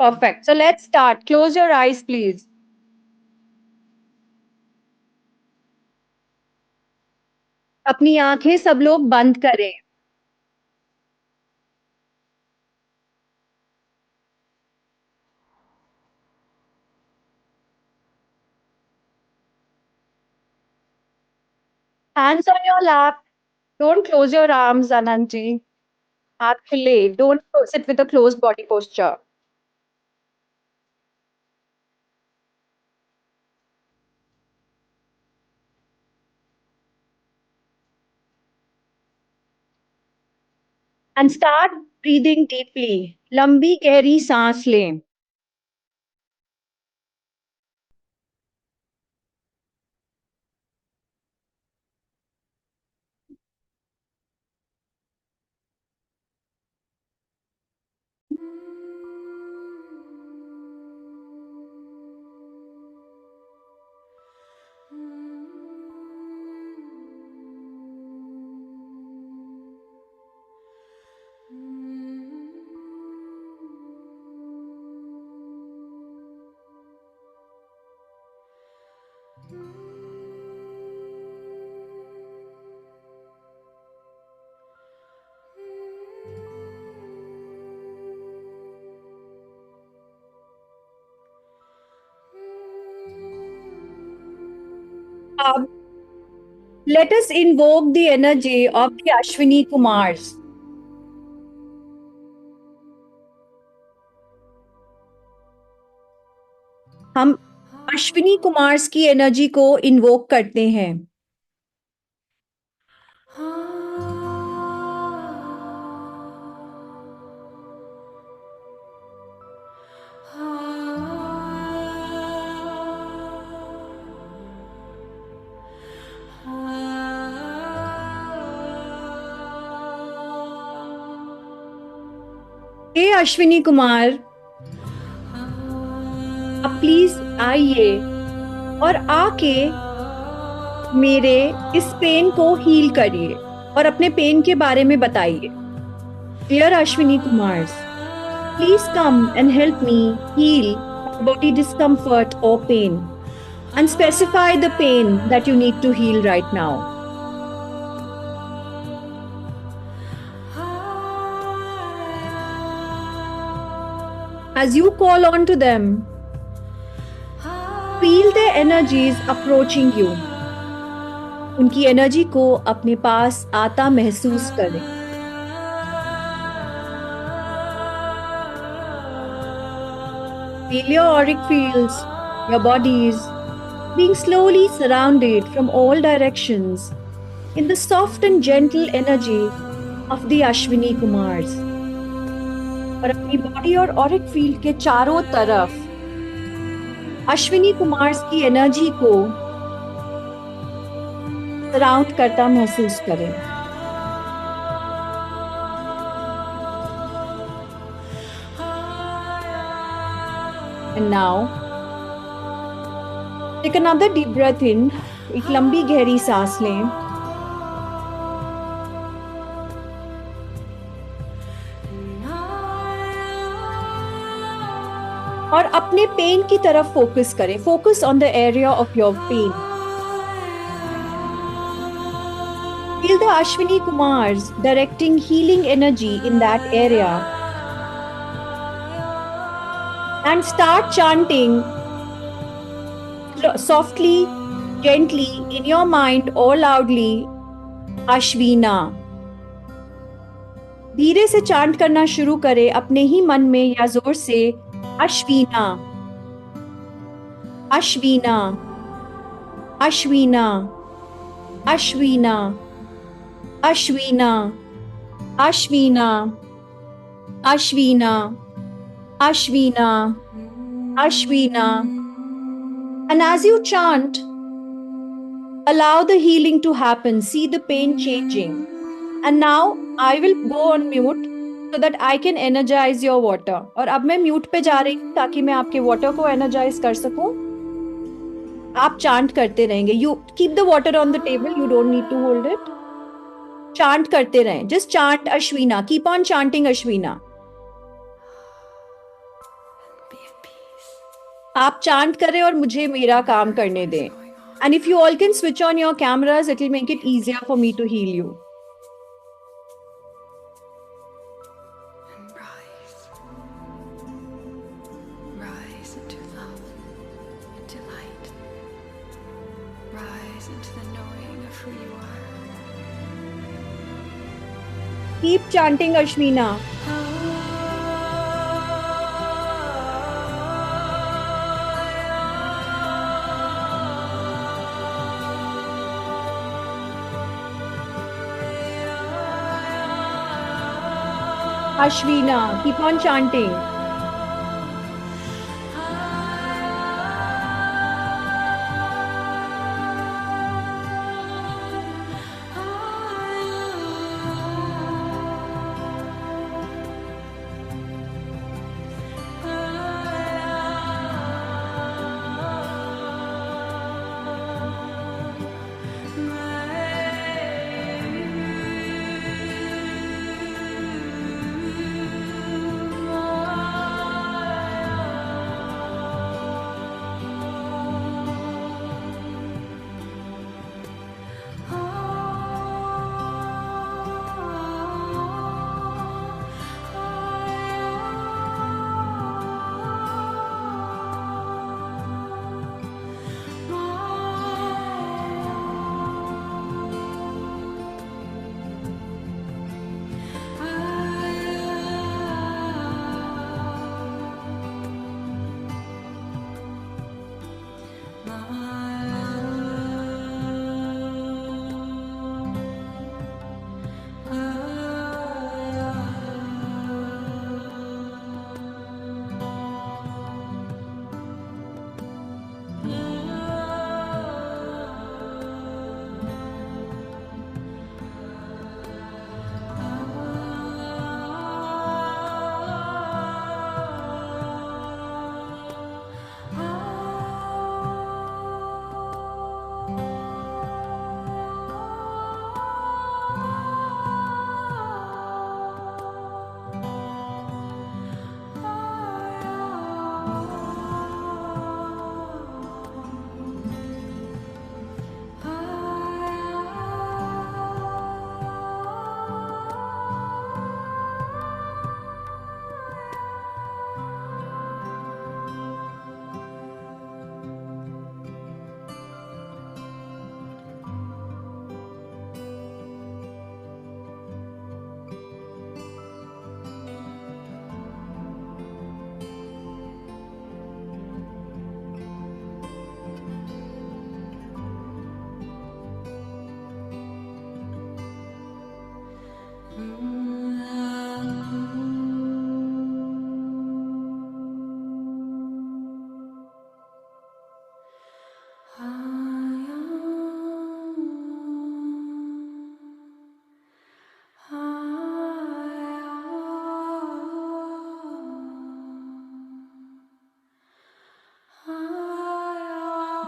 Perfect. So let's start. Close your eyes please. अपनी आंखें सब लोग बंद करें. Hands on your lap. Don't close your arms, Anant ji. हाथ खुले. Don't sit with a close body posture. And start breathing deeply. लंबी गहरी सांस लें. अब let us invoke the energy of the Ashwini Kumars. हम अश्विनी कुमार्स की एनर्जी को इन्वोक करते हैं. हे अश्विनी कुमार, आप प्लीज आइए और आके मेरे इस पेन को हील करिए और अपने पेन के बारे में बताइए। Dear Ashwini Kumar, please come and help me heal my body discomfort or pain and specify the pain that you need to heal right now. As you call on to them, feel their energies approaching you. उनकी energy को अपने पास आता महसूस करें। Feel your auric fields, your bodies being slowly surrounded from all directions in the soft and gentle energy of the Ashwini Kumars. और अपनी body और Auric field के चारों तरफ अश्विनी कुमार्स की एनर्जी को सराउंड करता महसूस करें। And now, take another deep breath in. एक लंबी गहरी सांस लें। और अपने पेन की तरफ फोकस करें। Focus on the area of your pain. Feel the Ashwini Kumars directing healing energy in that area. And start chanting softly, gently in your mind or loudly, Ashwina. धीरे से चांट करना शुरू करें अपने ही मन में या जोर से, Ashwina, Ashwina, Ashwina, Ashwina, Ashwina, Ashwina, Ashwina, Ashwina, Ashwina. And as you chant, allow the healing to happen. See the pain changing. And now I will go on mute so that I can energize your water. और अब मैं mute पे जा रही हूँ ताकि मैं आपके वाटर को एनर्जाइज कर सकूं। आप चांट करते रहेंगे। You keep the water on the table. You don't need to hold it. Chant करते रहें। Just chant Ashwina. Keep on chanting Ashwina. आप चांट करें और मुझे मेरा काम करने दें। And if you all can switch on your cameras, it will make it easier for me to heal you. Rise into love, into light. Rise into the knowing of who you are. Keep chanting Ashwina. Ashwina, keep on chanting.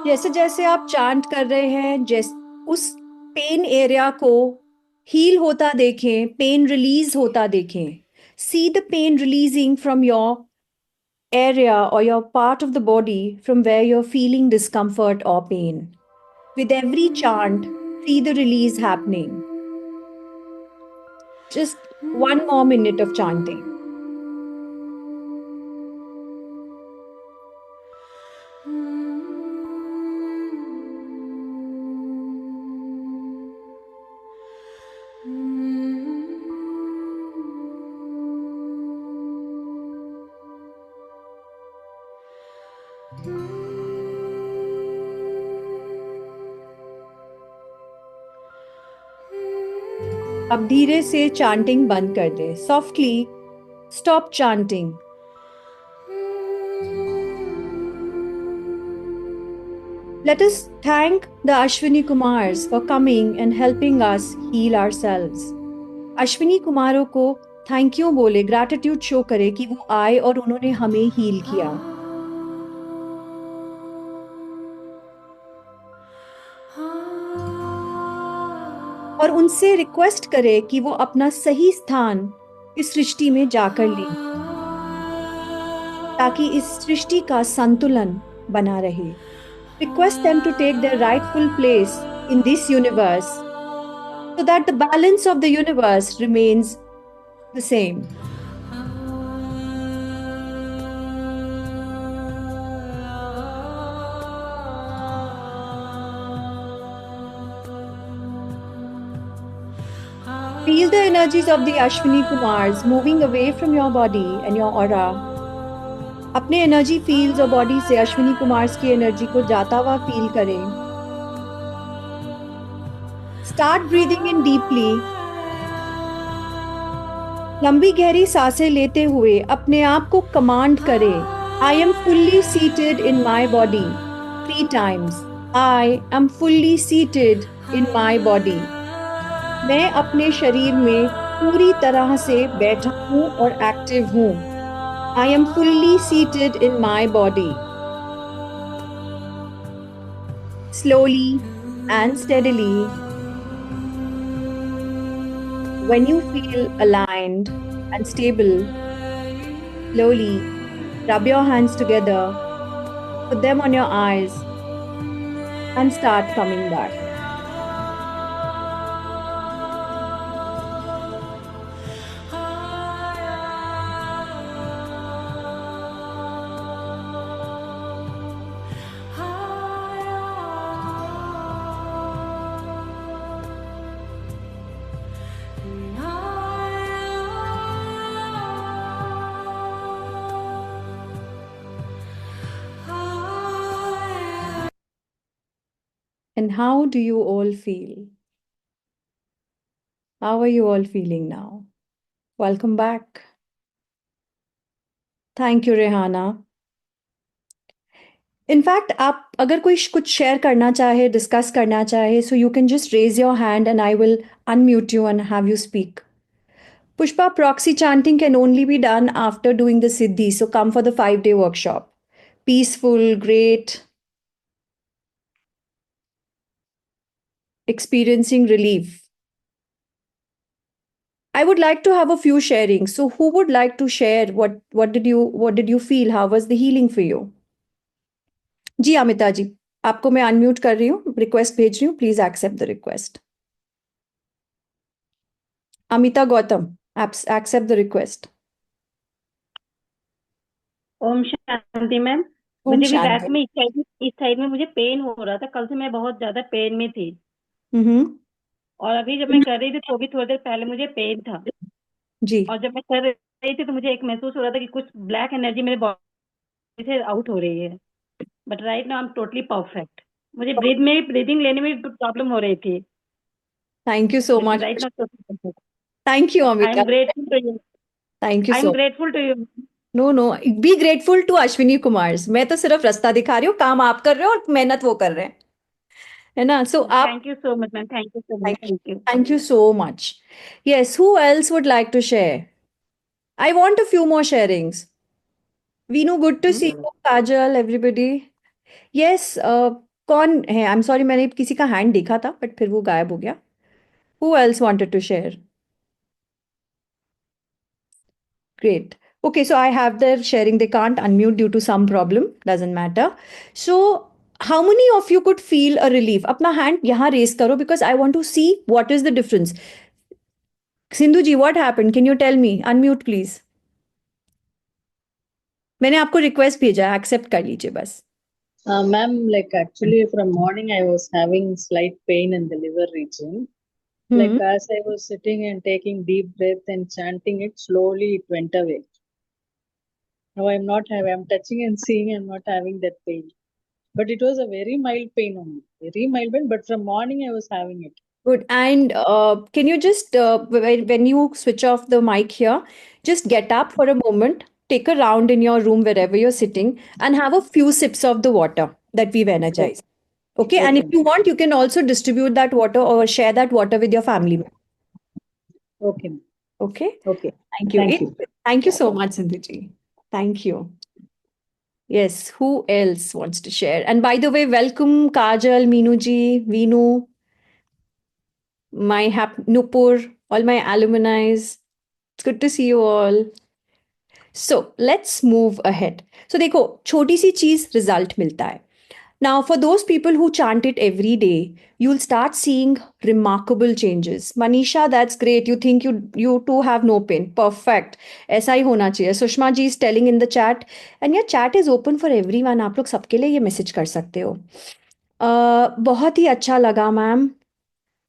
जैसे जैसे आप chant कर रहे हैं, उस pen area को heal होता देखें, पेन रिलीज होता देखें. See the pain releasing from your area or your part of the body from where you're feeling discomfort or pain. With every chant, see the release happening. Just one more minute of chanting. अब धीरे से chanting बंद कर दें. Softly stop chanting. Let us thank the Ashwini Kumars for coming and helping us heal ourselves. Ashwini कुमारों को thank you बोले, gratitude show करे कि वो आए और उन्होंने हमें हील किया. और उनसे रिक्वेस्ट करे कि वो अपना सही स्थान इस सृष्टि में जाकर लें, ताकि इस सृष्टि का संतुलन बना रहे. Request them to take their rightful place in this universe so that the balance of the universe remains the same. Feel the energies of the Ashwini Kumars moving away from your body and your aura. अपने energy fields और body से Ashwini Kumars की energy को जाता हुआ feel करें. Start breathing in deeply. लंबी गहरी सांसें लेते हुए अपने आप को कमांड करें. I am fully seated in my body. 3 times. I am fully seated in my body. मैं अपने शरीर में पूरी तरह से बैठा हूँ और एक्टिव हूँ. I am fully seated in my body. Slowly and steadily, when you feel aligned and stable, slowly rub your hands together, put them on your eyes, and start coming back. And how do you all feel? How are you all feeling now? Welcome back. Thank you, Rehana. In fact आप अगर कोई कुछ share करना चाहे, discuss करना चाहे, so you can just raise your hand and I will unmute you and have you speak. Pushpa, proxy chanting can only be done after doing the Siddhi, so come for the 5-day workshop. Peaceful, great, experiencing relief. I would like to have a few sharings. So who would like to share what did you feel? How was the healing for you? जी अमिता जी, आपको मैं unmute कर रही हूँ, request भेज रही हूँ, please accept the request. Amita Gautam, accept the request. Om Shanti ma'am. Om मुझे भी बैक शांति. में इस साइड में मुझे पेन हो रहा था. कल से मैं बहुत ज्यादा पेन में थी. हम्म. और अभी जब मैं कर रही थी तो भी थोड़ी देर पहले मुझे पेन था. जी. और जब मैं कर रही थी तो मुझे एक महसूस हो रहा था कि कुछ ब्लैक एनर्जी मेरे बॉडी से आउट हो रही है. But right now I am totally perfect. मुझे ब्रीदिंग लेने में प्रॉब्लम हो रही थी. थैंक यू सो लेकिन much. Right now thank you I Amita. Am grateful to you. Thank you I am so. Grateful to you. No no, be grateful to Ashwini Kumar. मैं तो सिर्फ रास्ता दिखा रही हूँ, काम आप कर रहे हो और मेहनत वो कर रहे हैं, है ना. सो आप. Thank you so much ma'am. Thank you so much. Thank you. Thank you so much. Yes, who else would like to share? I want a few more sharings. Veenu, good to see you. Kajal, everybody. Yes, कौन है? I am sorry, मैंने किसी का hand देखा था but फिर वो गायब हो गया. Who else wanted to share? Great. Okay, so I have their sharing. They can't unmute due to some problem. Doesn't matter. So, how many of you could feel a relief? अपना hand यहाँ raise करो because I want to see what is the difference. Sindhu ji, what happened? Can you tell me? Unmute please. मैंने आपको request भेजा है, accept कर लीजिए बस. Ma'am, like actually from morning I was having slight pain in the liver region. Like as I was sitting and taking deep breath and chanting it, slowly it went away. Now I'm touching and seeing, I'm not having that pain. But it was a very mild pain only, very mild pain, but from morning I was having it. Good. And can you just, when you switch off the mic here, just get up for a moment, take a round in your room wherever you're sitting, and have a few sips of the water that we've energized. Okay. And if Okay. you want, you can also distribute that water or share that water with your family members. Okay. Okay. Okay. Thank you. Thank you. Thank you so much, Sindhuji. Thank you. Yes. Who else wants to share? And by the way, welcome Kajal, Meenuji, Veenu, my Nupur, all my alumni. It's good to see you all. So let's move ahead. So देखो, छोटी सी चीज result मिलता है. Now, for those people who chant it every day, you'll start seeing remarkable changes. Manisha, that's great. You think you too have no pain. Perfect. ऐसा ही होना चाहिए. Sushma ji is telling in the chat, and your chat is open for everyone. आप लोग सबके लिए ये message कर सकते हो. बहुत ही अच्छा लगा मैम.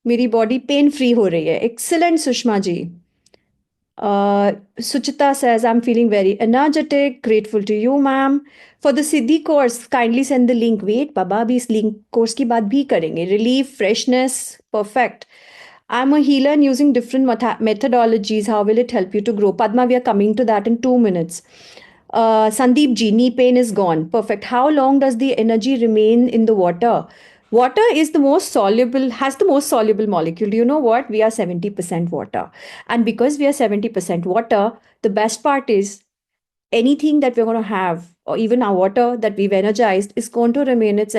मेरी बॉडी पेन फ्री हो रही है. Excellent, Sushma ji. Suchita says, I'm feeling very energetic. Grateful to you, ma'am. For the Siddhi course, kindly send the link. Wait, Baba, abhi is link course की बात भी करेंगे. Relief, freshness, perfect. I'm a healer and using different methodologies. How will it help you to grow? Padma, we are coming to that in 2 minutes. Sandeep ji, knee pain is gone. Perfect. How long does the energy remain in the water? Water is the most soluble, has the most soluble molecule. Do you know what? We are 70% water. And because we are 70% water, the best part is anything that we're going to have, or even our water that we've energized, is going to remain it's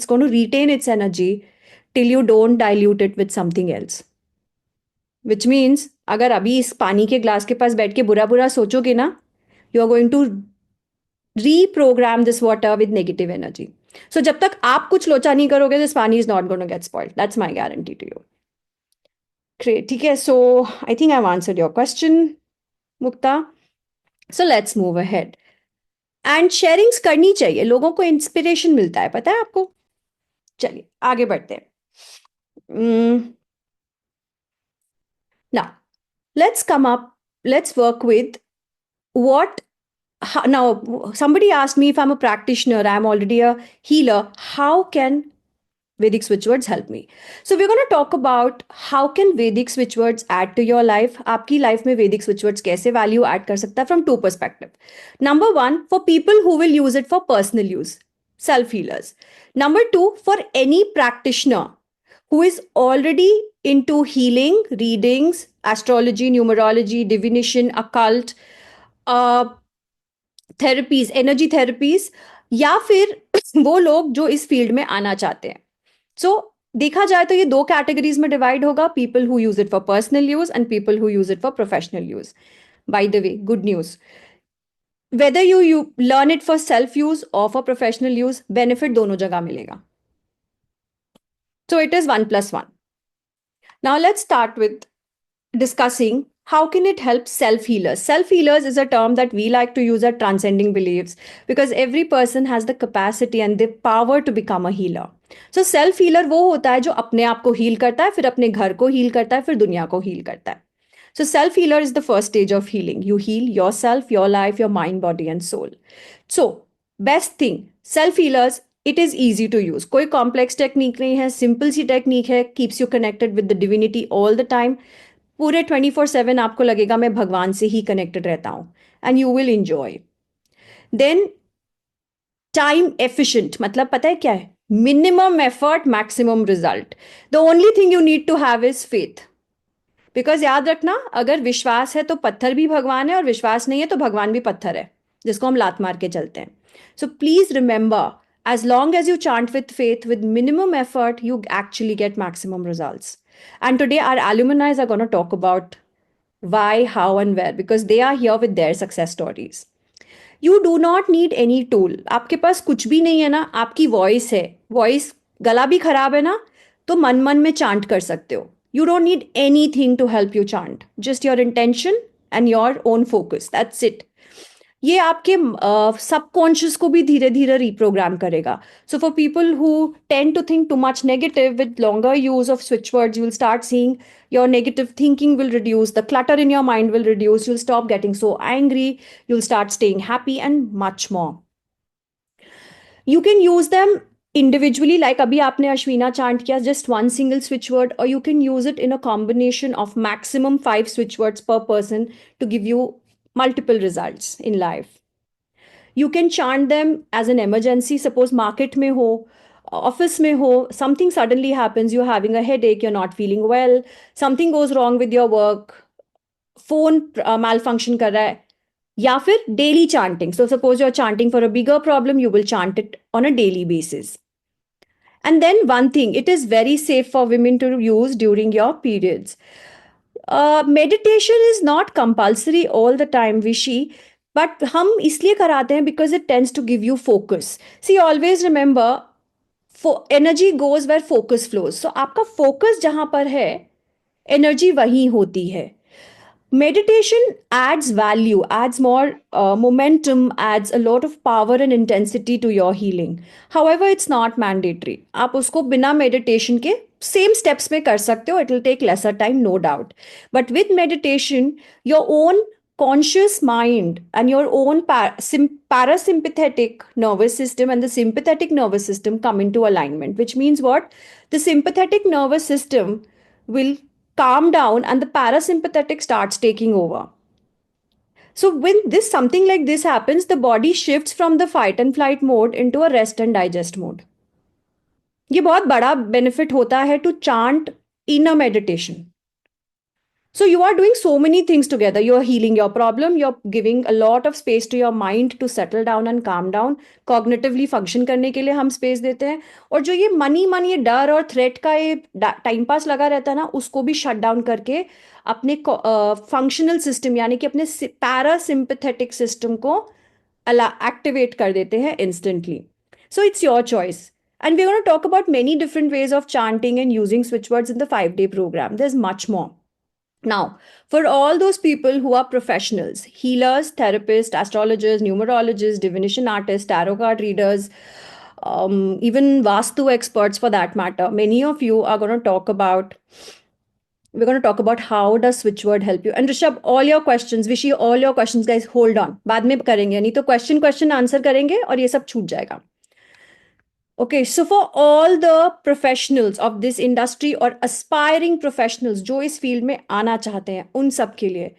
going to retain its energy till you don't dilute it with something else. Which means, अगर अभी इस पानी के glass के पास बैठ के बुरा बुरा सोचोगे ना, you are going to reprogram this water with negative energy. So जब तक आप कुछ लोचा नहीं करोगे, this पानी is not going to get spoiled. That's my guarantee to you. Great. ठीक है. So I think I've answered your question, Mukta. So let's move ahead. And sharings करनी चाहिए. लोगों को इंस्पिरेशन मिलता है, पता है आपको? चलिए आगे बढ़ते हैं. Now let's work with what. Now somebody asked me, if I'm a practitioner, I'm already a healer, how can Vedic switch words help me? So we're going to talk about how can Vedic switch words add to your life. आपकी life में Vedic switch words कैसे value add कर सकता है from two perspective. Number one, for people who will use it for personal use, self healers. Number two, for any practitioner who is already into healing, readings, astrology, numerology, divination, occult, therapies, energy therapies, या फिर वो लोग जो इस field में आना चाहते हैं. सो देखा जाए तो ये दो कैटेगरीज में डिवाइड होगा. People who use it for personal use and people who use it for professional use. By the way, good news, whether you learn it for self use or for professional use, benefit दोनों जगह मिलेगा. So it is 1+1. Now let's start with discussing how can it help self-healers. Self-healers is a term that we like to use at Transcending Beliefs because every person has the capacity and the power to become a healer. So self-healer वो होता है जो अपने आप को heal करता है, फिर अपने घर को heal करता है, फिर दुनिया को heal करता है. So self-healer is the first stage of healing. You heal yourself, your life, your mind, body and soul. So best thing, self-healers, it is easy to use. कोई complex technique नहीं है, simple सी technique है, keeps you connected with the divinity all the time. पूरे 24/7 आपको लगेगा मैं भगवान से ही कनेक्टेड रहता हूं, and you will enjoy. Then time efficient, मतलब पता है क्या है? Minimum effort, maximum result. The only thing you need to have is faith. Because याद रखना, अगर विश्वास है तो पत्थर भी भगवान है, और विश्वास नहीं है तो भगवान भी पत्थर है जिसको हम लात मार के चलते हैं. So please remember, As long as you chant with faith, with minimum effort, you actually get maximum results. And today, our alumni are going to talk about why, how, and where, because they are here with their success stories. You do not need any tool. आपके पास कुछ भी नहीं है ना, आपकी voice है, voice गला भी खराब है ना, तो मन मन में चांट कर सकते हो. You don't need anything to help you chant, just your intention and your own focus, that's it. ये आपके सबकॉन्शियस को भी धीरे धीरे रिप्रोग्राम करेगा. So for people who tend to think too much negative, with longer use of switch words, you will start seeing your negative thinking will reduce, the clutter in your mind will reduce, you'll stop getting so angry, you'll start staying happy, and much more. You can use them individually, like abhi aapne Ashwina chant kiya, just one single switch word, or you can use it in a combination of maximum 5 switch words per person to give you multiple results in life. You can chant them as an emergency. Suppose market mein ho, office में हो, something suddenly happens, you having a headache, you are not feeling well, something goes wrong with your work, phone malfunction कर रहा है, या फिर daily chanting. So suppose you are chanting for a bigger problem, you will chant it on a daily basis. And then one thing, it is very safe for women to use during your periods. Meditation is not compulsory all the time, Vishy, but हम इसलिए कराते हैं because it tends to give you focus. See, always remember, energy goes where focus flows. So आपका focus जहां पर है, energy वहीं होती है. Meditation adds value, adds more momentum, adds a lot of power and intensity to your healing. However, it's not mandatory. आप उसको बिना meditation के same steps में कर सकते हो. It will take lesser time, no doubt. But with meditation, your own conscious mind and your own parasympathetic nervous system and the sympathetic nervous system come into alignment, which means what? The sympathetic nervous system will calm down and the parasympathetic starts taking over. So when something like this happens, the body shifts from the fight and flight mode into a rest and digest mode. ये बहुत बड़ा benefit होता है to chant in a meditation. So you are doing so many things together. You are healing your problem. You're giving a lot of space to your mind to settle down and calm down. Cognitively function करने के लिए हम space देते हैं. और जो ये ये डर और threat का ये time pass लगा रहता है ना, उसको भी shut down करके अपने functional system यानी कि अपने parasympathetic system को activate कर देते हैं instantly. So it's your choice. And we're going to talk about many different ways of chanting and using switch words in the 5-day program. There's much more. Now, for all those people who are professionals, healers, therapists, astrologers, numerologists, divination artists, tarot card readers, even Vastu experts for that matter, many of you are going to talk about, we're going to talk about how does switch word help you. And Rishabh, all your questions, Vishy, all your questions, guys, hold on. बाद में करेंगे, नहीं तो question answer करेंगे और ये सब छूट जाएगा. Okay, so for all the professionals of this industry or aspiring professionals जो इस field में आना चाहते हैं, उन सब के लिए,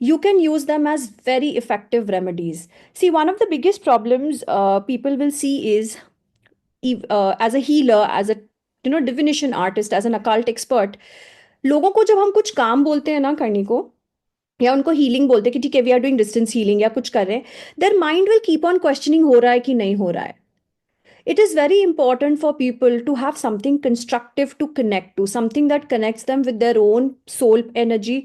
you can use them as very effective remedies. See, one of the biggest problems people will see is as a healer, as a divination artist, as an occult expert, लोगों को जब हम कुछ काम बोलते हैं ना करने को, या उनको हीलिंग बोलते हैं कि ठीक है we are doing distance healing या कुछ कर रहे हैं, their mind will keep on questioning हो रहा है कि नहीं हो रहा है. It is very important for people to have something constructive to connect to, something that connects them with their own soul energy,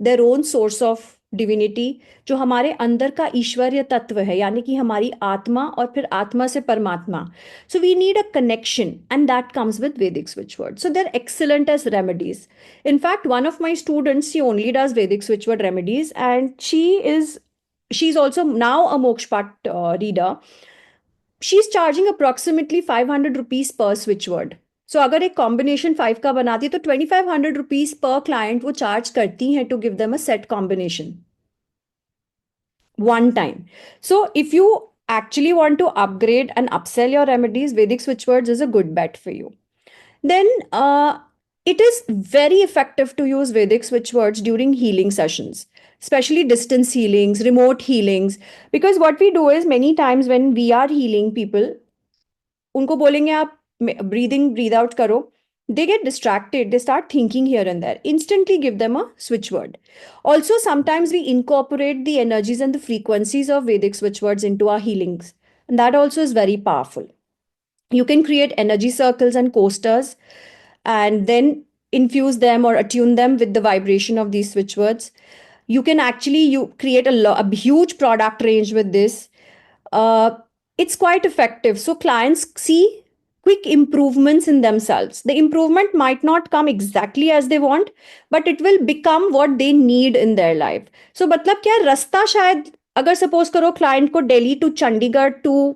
their own source of divinity, जो हमारे अंदर का ईश्वरीय तत्व है, यानी कि हमारी आत्मा और फिर आत्मा से परमात्मा. So we need a connection, and that comes with Vedic switch words. So they're excellent as remedies. In fact, one of my students, she only does Vedic switch word remedies, and she's also now a Mokshpat reader. She's charging approximately 500 rupees per switch word. So अगर एक combination 5 का बनाती है तो 2500 rupees per client वो charge करती हैं to give them a set combination. One time. So if you actually want to upgrade and upsell your remedies, Vedic switch words is a good bet for you. Then it is very effective to use Vedic switch words during healing sessions, especially distance healings, remote healings, because what we do is many times when we are healing people, उनको बोलेंगे आप breathe out करो, they get distracted, they start thinking here and there. Instantly give them a switch word. Also, sometimes we incorporate the energies and the frequencies of Vedic switch words into our healings, and that also is very powerful. You can create energy circles and coasters and then infuse them or attune them with the vibration of these switch words. You can actually you create a huge product range with this. uh, it's quite effective. So clients see quick improvements in themselves. The improvement might not come exactly as they want, but it will become what they need in their life. So मतलब क्या रास्ता शायद अगर suppose करो client को Delhi to Chandigarh to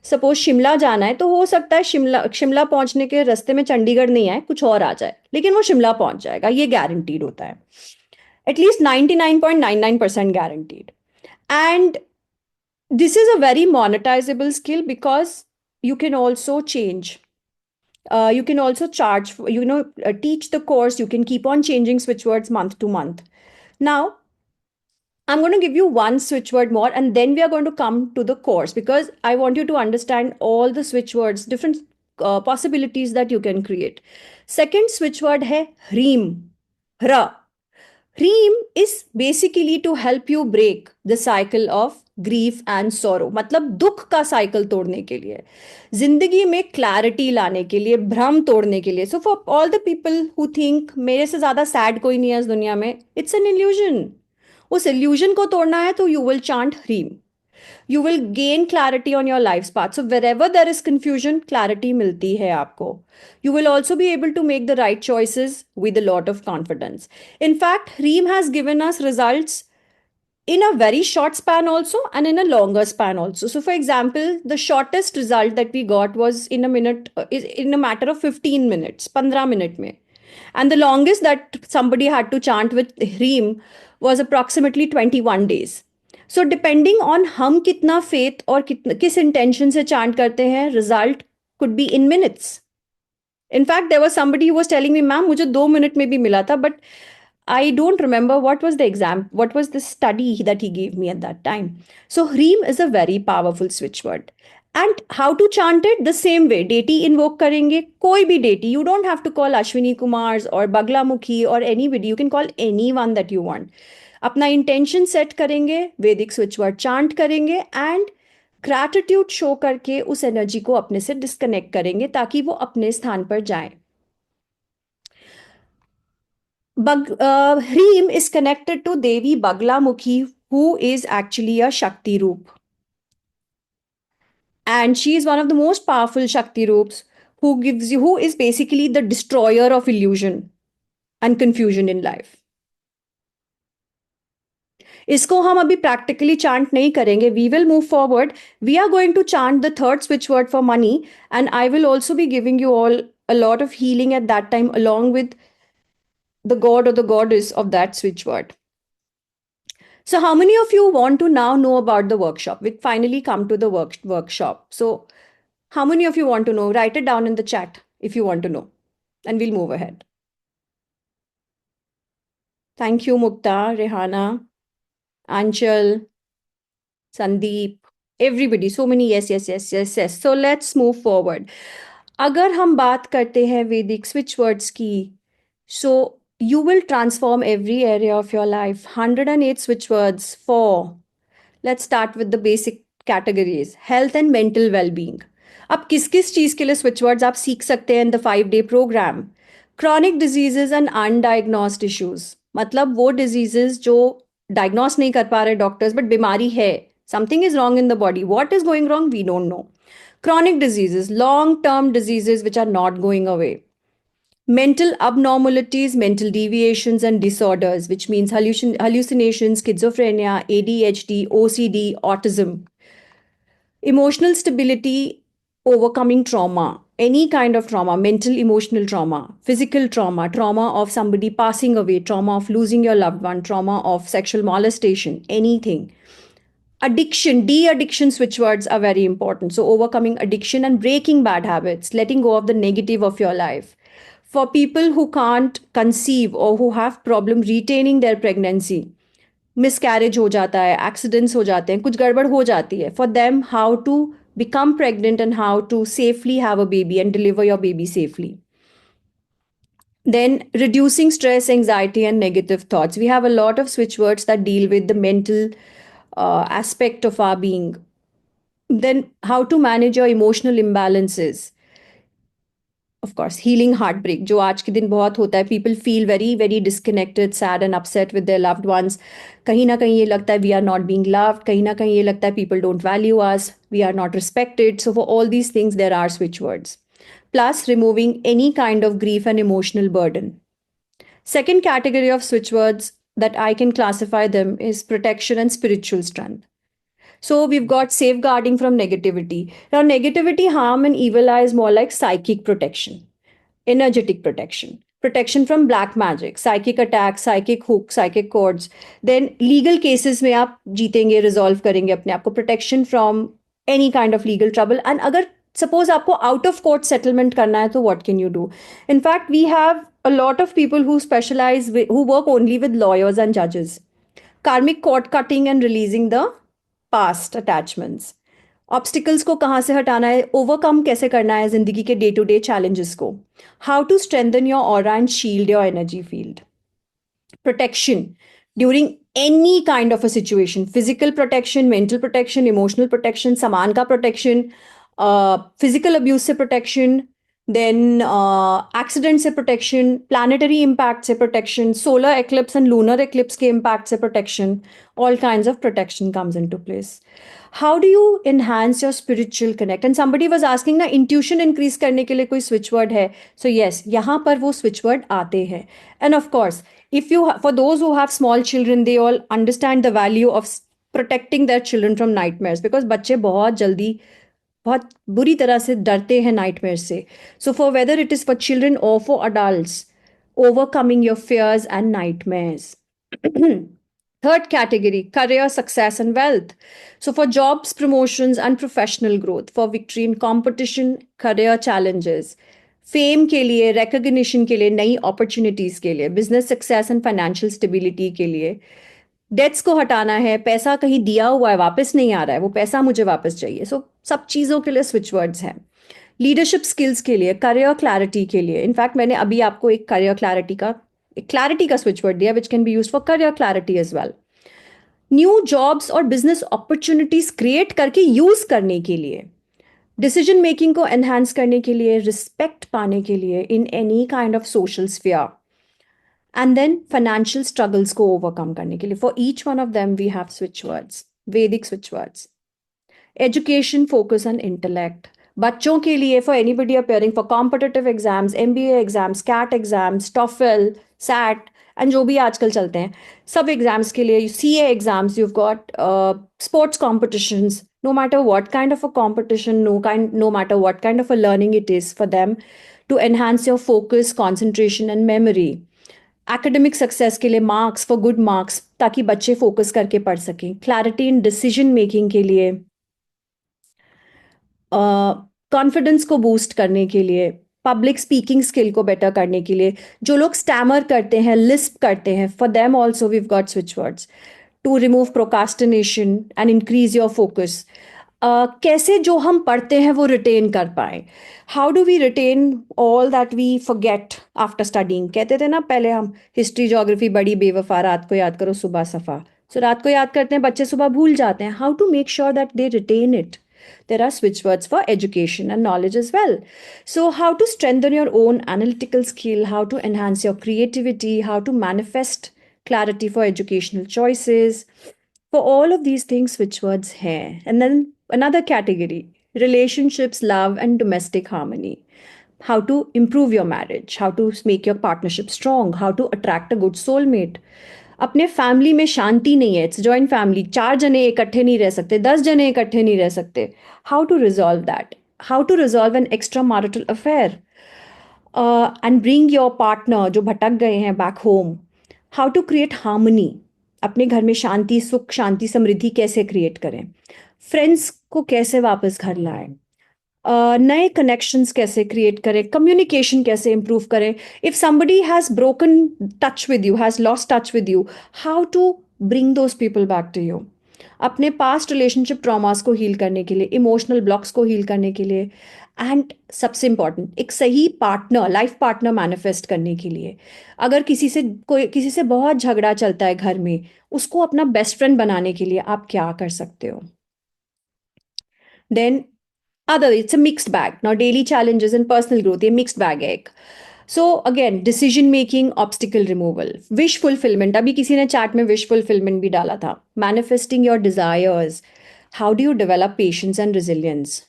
suppose Shimla जाना है तो हो सकता है शिमला शिमला पहुंचने के रास्ते में चंडीगढ़ नहीं आए कुछ और आ जाए लेकिन वो शिमला पहुंच जाएगा ये गारंटीड होता है at least 99.99% guaranteed. And this is a very monetizable skill because you can also change. You can also charge, teach the course. You can keep on changing switch words month to month. Now, I'm going to give you one switch word more, and then we are going to come to the course because I want you to understand all the switch words, different possibilities that you can create. Second switch word hai ream. Ra. Reem is basically to help you break the cycle of grief and sorrow. मतलब दुख का cycle तोड़ने के लिए जिंदगी में clarity लाने के लिए भ्रम तोड़ने के लिए so for all the people who think मेरे से ज्यादा सैड कोई नहीं है इस दुनिया में इट्स एन इल्यूजन उस इल्यूजन को तोड़ना है तो you will chant Reem you will gain clarity on your life's path. So wherever there is confusion, clarity milti hai aapko. You will also be able to make the right choices with a lot of confidence. In fact, Reem has given us results in a very short span also and in a longer span also. So for example, the shortest result that we got was in a minute, is in a matter of 15 minutes, 15 minute mein. And the longest that somebody had to chant with Reem was approximately 21 days. So depending on हम कितना faith और किस intention से chant करते हैं result could be in minutes in fact there was somebody who was telling me ma'am मुझे 2 minute में भी मिला था but I don't remember what was the exam, what was the study that he gave me at that time. So Reem is a very powerful switch word. And how to chant it? The same way. Deity invoke करेंगे कोई भी deity. You don't have to call Ashwini Kumars or Bagla Mukhi or anybody. You can call anyone that you want. अपना intention set करेंगे वैदिक switch word chant करेंगे and gratitude show करके उस energy को अपने से डिस्कनेक्ट करेंगे ताकि वो अपने स्थान पर जाए Hreem is connected to Devi Baglamukhi, who is actually a Shakti Roop. And she is one of the most powerful Shakti Roops who is basically the destroyer of illusion and confusion in life. इसको हम अभी practically chant नहीं करेंगे. We will move forward. We are going to chant the third switch word for money, and I will also be giving you all a lot of healing at that time along with the god or the goddess of that switch word. So how many of you want to now know about the workshop? We finally come to the workshop. So how many of you want to know? Write it down in the chat if you want to know, and we'll move ahead. Thank you, Mukta, Rehana, Anchal, Sandeep, everybody. So many yes. So let's move forward. अगर हम बात करते हैं वैदिक switch words की, so you will transform every area of your life. 108 switch words for. Let's start with the basic categories. Health and mental well-being. अब किस किस चीज़ के लिए switch words आप सीख सकते हैं in the 5-day program. Chronic diseases and undiagnosed issues. मतलब वो diseases जो diagnose नहीं कर पा रहे doctors but बीमारी है. Something is wrong in the body. What is going wrong? We don't know. Chronic diseases, long-term diseases which are not going away. Mental abnormalities, mental deviations and disorders, which means hallucinations, schizophrenia, ADHD, OCD, autism. Emotional stability, overcoming trauma, any kind of trauma, mental, emotional trauma, physical trauma, trauma of somebody passing away, trauma of losing your loved one, trauma of sexual molestation, anything. Addiction, de-addiction switch words are very important. So overcoming addiction and breaking bad habits, letting go of the negative of your life. For people who can't conceive or who have problem retaining their pregnancy, miscarriage हो जाता है, accidents हो जाते हैं, कुछ गड़बड़ हो जाती है. For them, how to become pregnant and how to safely have a baby and deliver your baby safely. Then reducing stress, anxiety, and negative thoughts. We have a lot of switch words that deal with the mental aspect of our being. Then how to manage your emotional imbalances. Of course, healing heartbreak, जो आज के दिन बहुत होता है. People feel very, very disconnected, sad and upset with their loved ones. कहीं ना कहीं ये लगता है we are not being loved. कहीं ना कहीं ये लगता है people don't value us. We are not respected. So for all these things, there are switch words. Plus, removing any kind of grief and emotional burden. Second category of switch words that I can classify them is protection and spiritual strength. So we've got safeguarding from negativity. Now, negativity, harm, and evil eye is more like psychic protection, energetic protection, protection from black magic, psychic attacks, psychic hooks, psychic cords. Then legal cases में आप जीतेंगे, resolve करेंगे अपने आप को, protection from any kind of legal trouble. And अगर suppose आपको out of court settlement करना है, तो what can you do? In fact, we have a lot of people who specialize who work only with lawyers and judges. Karmic cord cutting and releasing the past attachments. Obstacles को कहाँ से हटाना है, overcome कैसे करना है जिंदगी के डे टू डे चैलेंजेस को. How to strengthen your aura and shield your energy field. Protection during any kind of a situation, physical protection, mental protection, emotional protection, सामान का प्रोटेक्शन, फिजिकल अब्यूज से protection, then accident से protection, planetary impact से protection, solar eclipse and lunar eclipse के impact से protection. All kinds of protection comes into place. How do you enhance your spiritual connect? And somebody was asking ना intuition increase करने के लिए कोई switch word है. So yes, यहाँ पर वो switch word आते हैं. And of course, if you for those who have small children, they all understand the value of protecting their children from nightmares, because बच्चे बहुत जल्दी बहुत बुरी तरह से डरते हैं nightmares से. So for whether it is for children or for adults, overcoming your fears and nightmares. Third category, career success and wealth. So for jobs, promotions and professional growth, for victory in competition, career challenges, fame के लिए, recognition के लिए, नई opportunities के लिए, business success and financial stability के लिए, dates को हटाना है, पैसा कहीं दिया हुआ है वापस नहीं आ रहा है, वो पैसा मुझे वापस चाहिए. सो सब चीज़ों के लिए स्विच वर्ड्स हैं. लीडरशिप स्किल्स के लिए, करियर क्लैरिटी के लिए. इनफैक्ट मैंने अभी आपको एक करियर क्लैरिटी का स्विच वर्ड दिया, which can be use for career clarity as well. New jobs और बिजनेस अपॉर्चुनिटीज क्रिएट करके यूज करने के लिए, डिसीजन मेकिंग को एनहांस करने के लिए, रिस्पेक्ट पाने के लिए in any kind of social sphere, and then financial struggles को ओवरकम करने के लिए. For each one of them we have switch words, Vedic switch words. Education, focus and intellect. बच्चों के लिए, for anybody appearing for competitive exams, MBA exams, CAT exams, TOEFL, SAT and जो भी आजकल चलते हैं, सब एग्जाम्स के लिए, CA exams, you've got sports competitions, no matter what kind of a competition, no matter what kind of a learning it is for them to enhance your focus, concentration and memory. Academic success के लिए, marks, for good marks, ताकि बच्चे focus करके पढ़ सकें. Clarity in decision making के लिए, confidence को बूस्ट करने के लिए, पब्लिक स्पीकिंग स्किल को बेटर करने के लिए. जो लोग स्टैमर करते हैं, लिस्प करते हैं, for them also we've got switch words to remove procrastination and increase your focus. कैसे जो हम पढ़ते हैं वो रिटेन कर पाए. How do we retain all that we forget after studying. कहते थे ना पहले हम, हिस्ट्री ज्योग्राफी बड़ी बेवफा, रात को याद करो सुबह सफा. सो रात को याद करते हैं, बच्चे सुबह भूल जाते हैं. How to make sure that they retain it. There are switch words for education and knowledge as well. So how to strengthen your own analytical skill, how to enhance your creativity, how to manifest clarity for educational choices. For all of these things, switch words hai. And then another category, relationships, love and domestic harmony. How to improve your marriage, how to make your partnership strong, how to attract a good soulmate. अपने family में शांति नहीं है, it's joint family, 4 जने इकट्ठे नहीं रह सकते, 10 जने इकट्ठे नहीं रह सकते. How to resolve that. How to resolve an extra marital affair and bring your partner जो भटक गए हैं back home. How to create harmony. अपने घर में शांति, सुख, शांति, समृद्धि कैसे क्रिएट करें. फ्रेंड्स को कैसे वापस घर लाएं. नए कनेक्शंस कैसे क्रिएट करें, कम्युनिकेशन कैसे इंप्रूव करें. If somebody has broken touch with you, has lost touch with you, how to bring those people back to you. अपने पास्ट रिलेशनशिप ट्रॉमास को हील करने के लिए, इमोशनल ब्लॉक्स को हील करने के लिए, एंड सबसे इंपॉर्टेंट एक सही पार्टनर, लाइफ पार्टनर मैनिफेस्ट करने के लिए. अगर किसी से बहुत झगड़ा चलता है घर में, उसको अपना बेस्ट फ्रेंड बनाने के लिए आप क्या कर सकते हो. Then other, it's a mixed bag. Now daily challenges and personal growth, ये mixed bag है एक. So again, decision making, obstacle removal, wish fulfillment. अभी किसी ने chat में wish fulfillment भी डाला था. Manifesting your desires. How do you develop patience and resilience?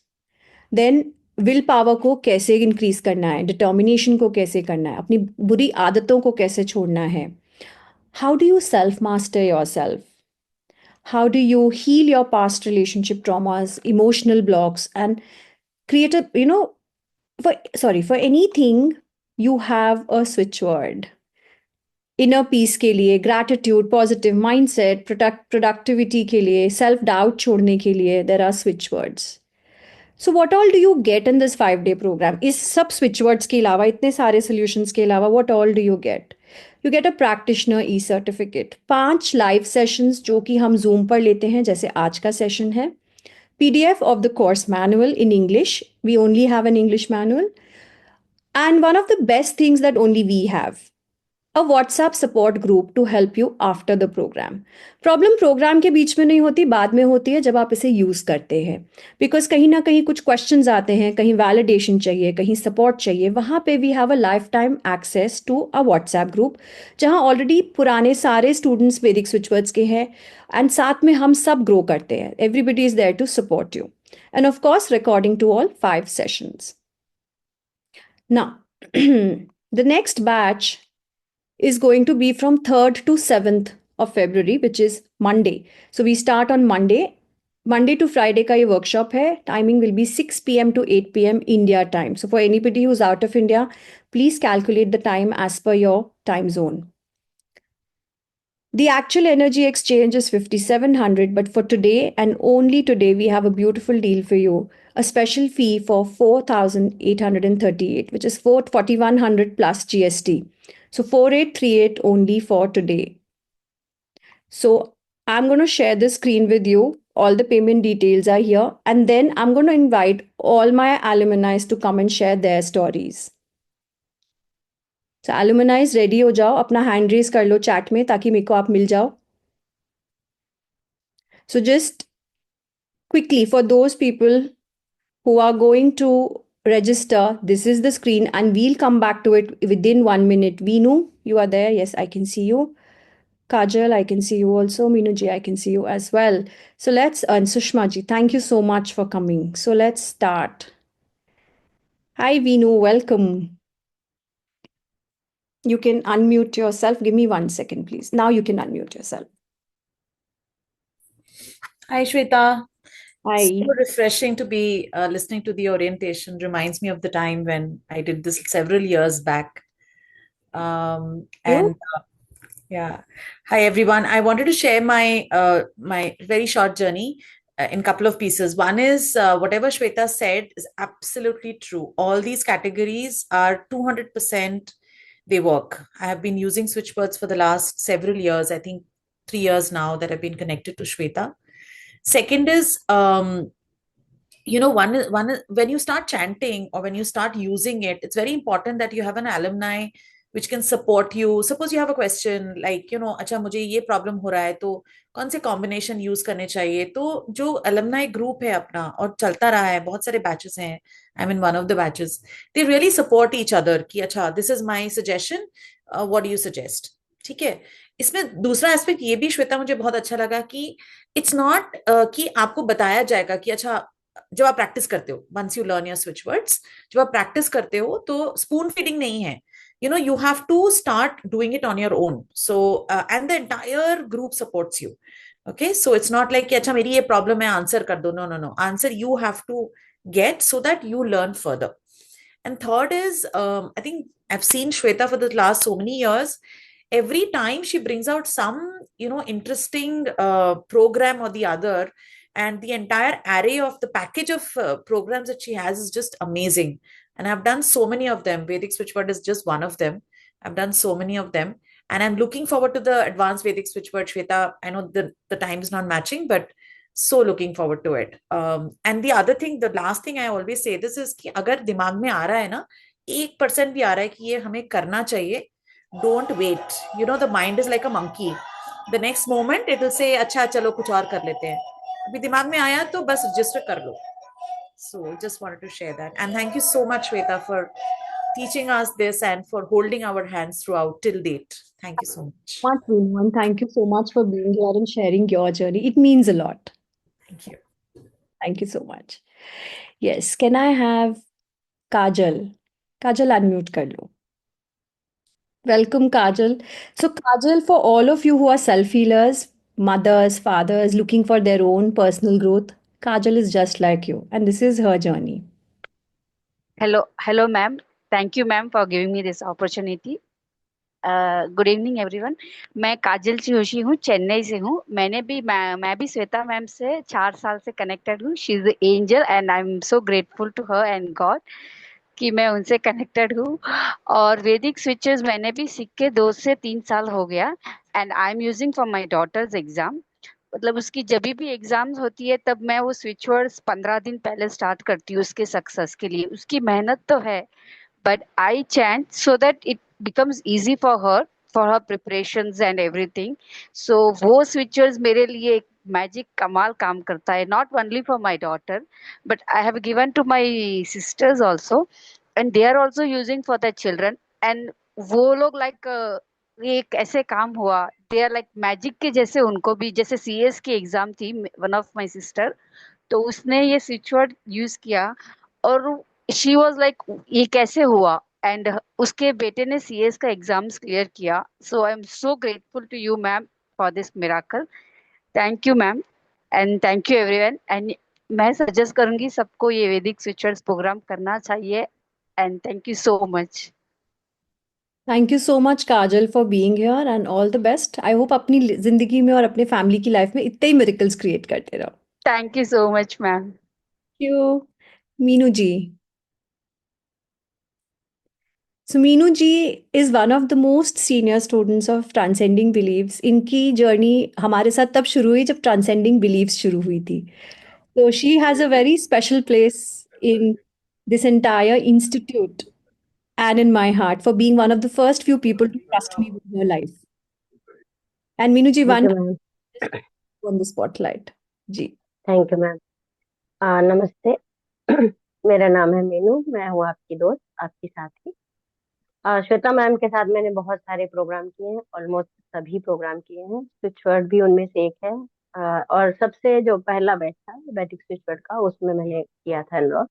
Then will power को कैसे इंक्रीज करना है, डिटर्मिनेशन को कैसे करना है, अपनी बुरी आदतों को कैसे छोड़ना है. How do you self master your self? How do you heal your past relationship traumas, emotional blocks and create a, for anything you have a switch word. Inner peace के लिए, gratitude, positive mindset, productivity के लिए, self doubt छोड़ने के लिए, there are switch words. So what all do you get in this 5-day program? इस सब switch words के अलावा, इतने सारे solutions के अलावा, what all do you get? You get a practitioner e-certificate, 5 live sessions जो कि हम Zoom पर लेते हैं, जैसे आज का session है. PDF of the course manual in English. We only have an English manual. And one of the best things that only we have, a WhatsApp support group to help you after the program. Problem program के बीच में नहीं होती, बाद में होती है जब आप इसे यूज करते हैं. Because कहीं ना कहीं कुछ questions आते हैं, कहीं validation चाहिए, कहीं support चाहिए, वहाँ पे we have a lifetime access to a WhatsApp group जहाँ already पुराने सारे students Vedic Switchwords के हैं and साथ में हम सब grow करते हैं. Everybody is there to support you. And of course, recording to all 5 sessions. Now, the next batch is going to be from 3rd to 7th of February, which is Monday. So we start on Monday. Monday to Friday का ये workshop है. Timing will be 6 p.m. to 8 p.m. India time. So for anybody who's out of India, please calculate the time as per your time zone. The actual energy exchange is 5,700, but for today and only today, we have a beautiful deal for you. A special fee for 4,838, which is 4,100 plus GST. So 4,838 only for today. So I'm going to share the screen with you. All the payment details are here. And then I'm going to invite all my alumni to come and share their stories. So alumni ready हो जाओ, अपना hand raise कर लो chat में ताकि मेरे को आप मिल जाओ. So just quickly, for those people who are going to register, this is the screen and we'll come back to it within 1 minute. Veenu, you are there? Yes, I can see you. Kajal, I can see you also. Meenu ji, I can see you as well. So and Sushma ji, thank you so much for coming. So let's start. Hi Veenu, welcome. You can unmute yourself. Give me 1 second, please. Now you can unmute yourself. Hi, Shweta. Hi. So refreshing to be listening to the orientation. Reminds me of the time when I did this several years back. Yeah. Hi, everyone. I wanted to share my my very short journey in a couple of pieces. One is whatever Shweta said is absolutely true. All these categories are 200%. They work. I have been using switchwords for the last several years. I think 3 years now that I've been connected to Shweta. Second is, one is when you start chanting or when you start using it, it's very important that you have an alumni which can support you. Suppose you have a question like, अच्छा मुझे ये problem हो रहा है तो कौन से combination use करने चाहिए. तो जो alumni group है अपना और चलता रहा है, बहुत सारे batches हैं. I'm in one of the batches. They really support each other कि अच्छा this is my suggestion. What do you suggest? ठीक है. इसमें दूसरा एस्पेक्ट ये भी श्वेता मुझे बहुत अच्छा लगा कि इट्स नॉट कि आपको बताया जाएगा कि अच्छा जब आप प्रैक्टिस करते हो, once you learn your switch words, जब आप प्रैक्टिस करते हो तो स्पून फीडिंग नहीं है. You have to start doing it on your own. So and the entire group supports you. Okay, so it's not like कि अच्छा मेरी ये प्रॉब्लम है आंसर कर दो. No. Answer you have to get so that you learn further. And third is I think I've seen Shweta for the last so many years. Every time she brings out some interesting program or the other, and the entire array of the package of programs that she has is just amazing. And I've done so many of them. Vedic Switchword is just one of them. I've done so many of them, and I'm looking forward to the advanced Vedic Switchword. Shweta, I know the time is not matching, but so looking forward to it. And the other thing, the last thing I always say this is कि अगर दिमाग में आ रहा है ना, 1% भी आ रहा है कि ये हमें करना चाहिए, don't wait. The mind is like a monkey. The next moment it will say अच्छा चलो कुछ और कर लेते हैं. अभी दिमाग में आया तो बस रजिस्टर कर लो. So just wanted to share that. And thank you so much, Shweta, for teaching us this and for holding our hands throughout till date. Thank you so much. Much, Meenu, and thank you so much for being here and sharing your journey. It means a lot. Thank you. Thank you so much. Yes, can I have Kajal? Kajal, unmute kar lo. Welcome, Kajal. So, Kajal, for all of you who are self-healers, mothers, fathers looking for their own personal growth, Kajal is just like you, and this is her journey. Hello, ma'am. Thank you, ma'am, for giving me this opportunity. Good evening everyone. मैं काजल जोशी हूँ, चेन्नई से हूँ। मैं भी Shweta ma'am से 4 साल से connected हूँ। She is angel and I am so grateful to her and God कि मैं उनसे कनेक्टेड हूँ। और वैदिक स्विचेस मैंने भी सीख के 2 से 3 साल हो गया and I am using for my daughter's exam. मतलब उसकी जब भी एग्जाम्स होती है तब मैं वो स्विच वर्ड्स 15 दिन पहले स्टार्ट करती हूँ उसके सक्सेस के लिए। उसकी मेहनत तो है but I chant so that it becomes easy for her preparations and everything. So वो switchers मेरे लिए एक magic कमाल काम करता है, not only for my daughter but I have given to my sisters also and they are also using for their children and वो लोग like ये एक ऐसे काम हुआ they are like magic के जैसे। उनको भी जैसे CS की एग्जाम थी one of my sister, तो उसने ये स्विच वर्ड यूज किया और शी वॉज लाइक ये कैसे हुआ एंड उसके बेटे ने सीएस का एग्जाम्स क्लियर किया। So I am so grateful to you ma'am for this miracle. Thank you ma'am and thank you everyone. And मैं सजेस्ट करूंगी सबको ये वैदिक स्विचर्स प्रोग्राम करना चाहिए and thank you so much. Thank you so much Kajal for being here and all the best. I hope अपनी जिंदगी में और अपने फैमिली की लाइफ में इतने ही मिरेकल्स क्रिएट करते रहो। Thank you so much ma'am. Thank you. Meenu ji. So Meenu ji is one of the most senior students of Transcending Beliefs. इनकी जर्नी हमारे साथ तब शुरू हुई जब Transcending Beliefs शुरू हुई थी. So she has a very special place in this entire institute and in my heart for being one of the first few people to trust me with her life. And Meenu ji, thank one you ma'am. on the spotlight. जी. Thank you ma'am. नमस्ते। मेरा नाम है मीनू, मैं हूँ आपकी दोस्त, आपकी साथी। श्वेता मैम के साथ मैंने बहुत सारे प्रोग्राम किए हैं, ऑलमोस्ट सभी प्रोग्राम किए हैं। स्विच वर्ड भी उनमें से एक है। और सबसे जो पहला बैच था वैदिक स्विच वर्ड का, उसमें मैंने किया था एनरोल।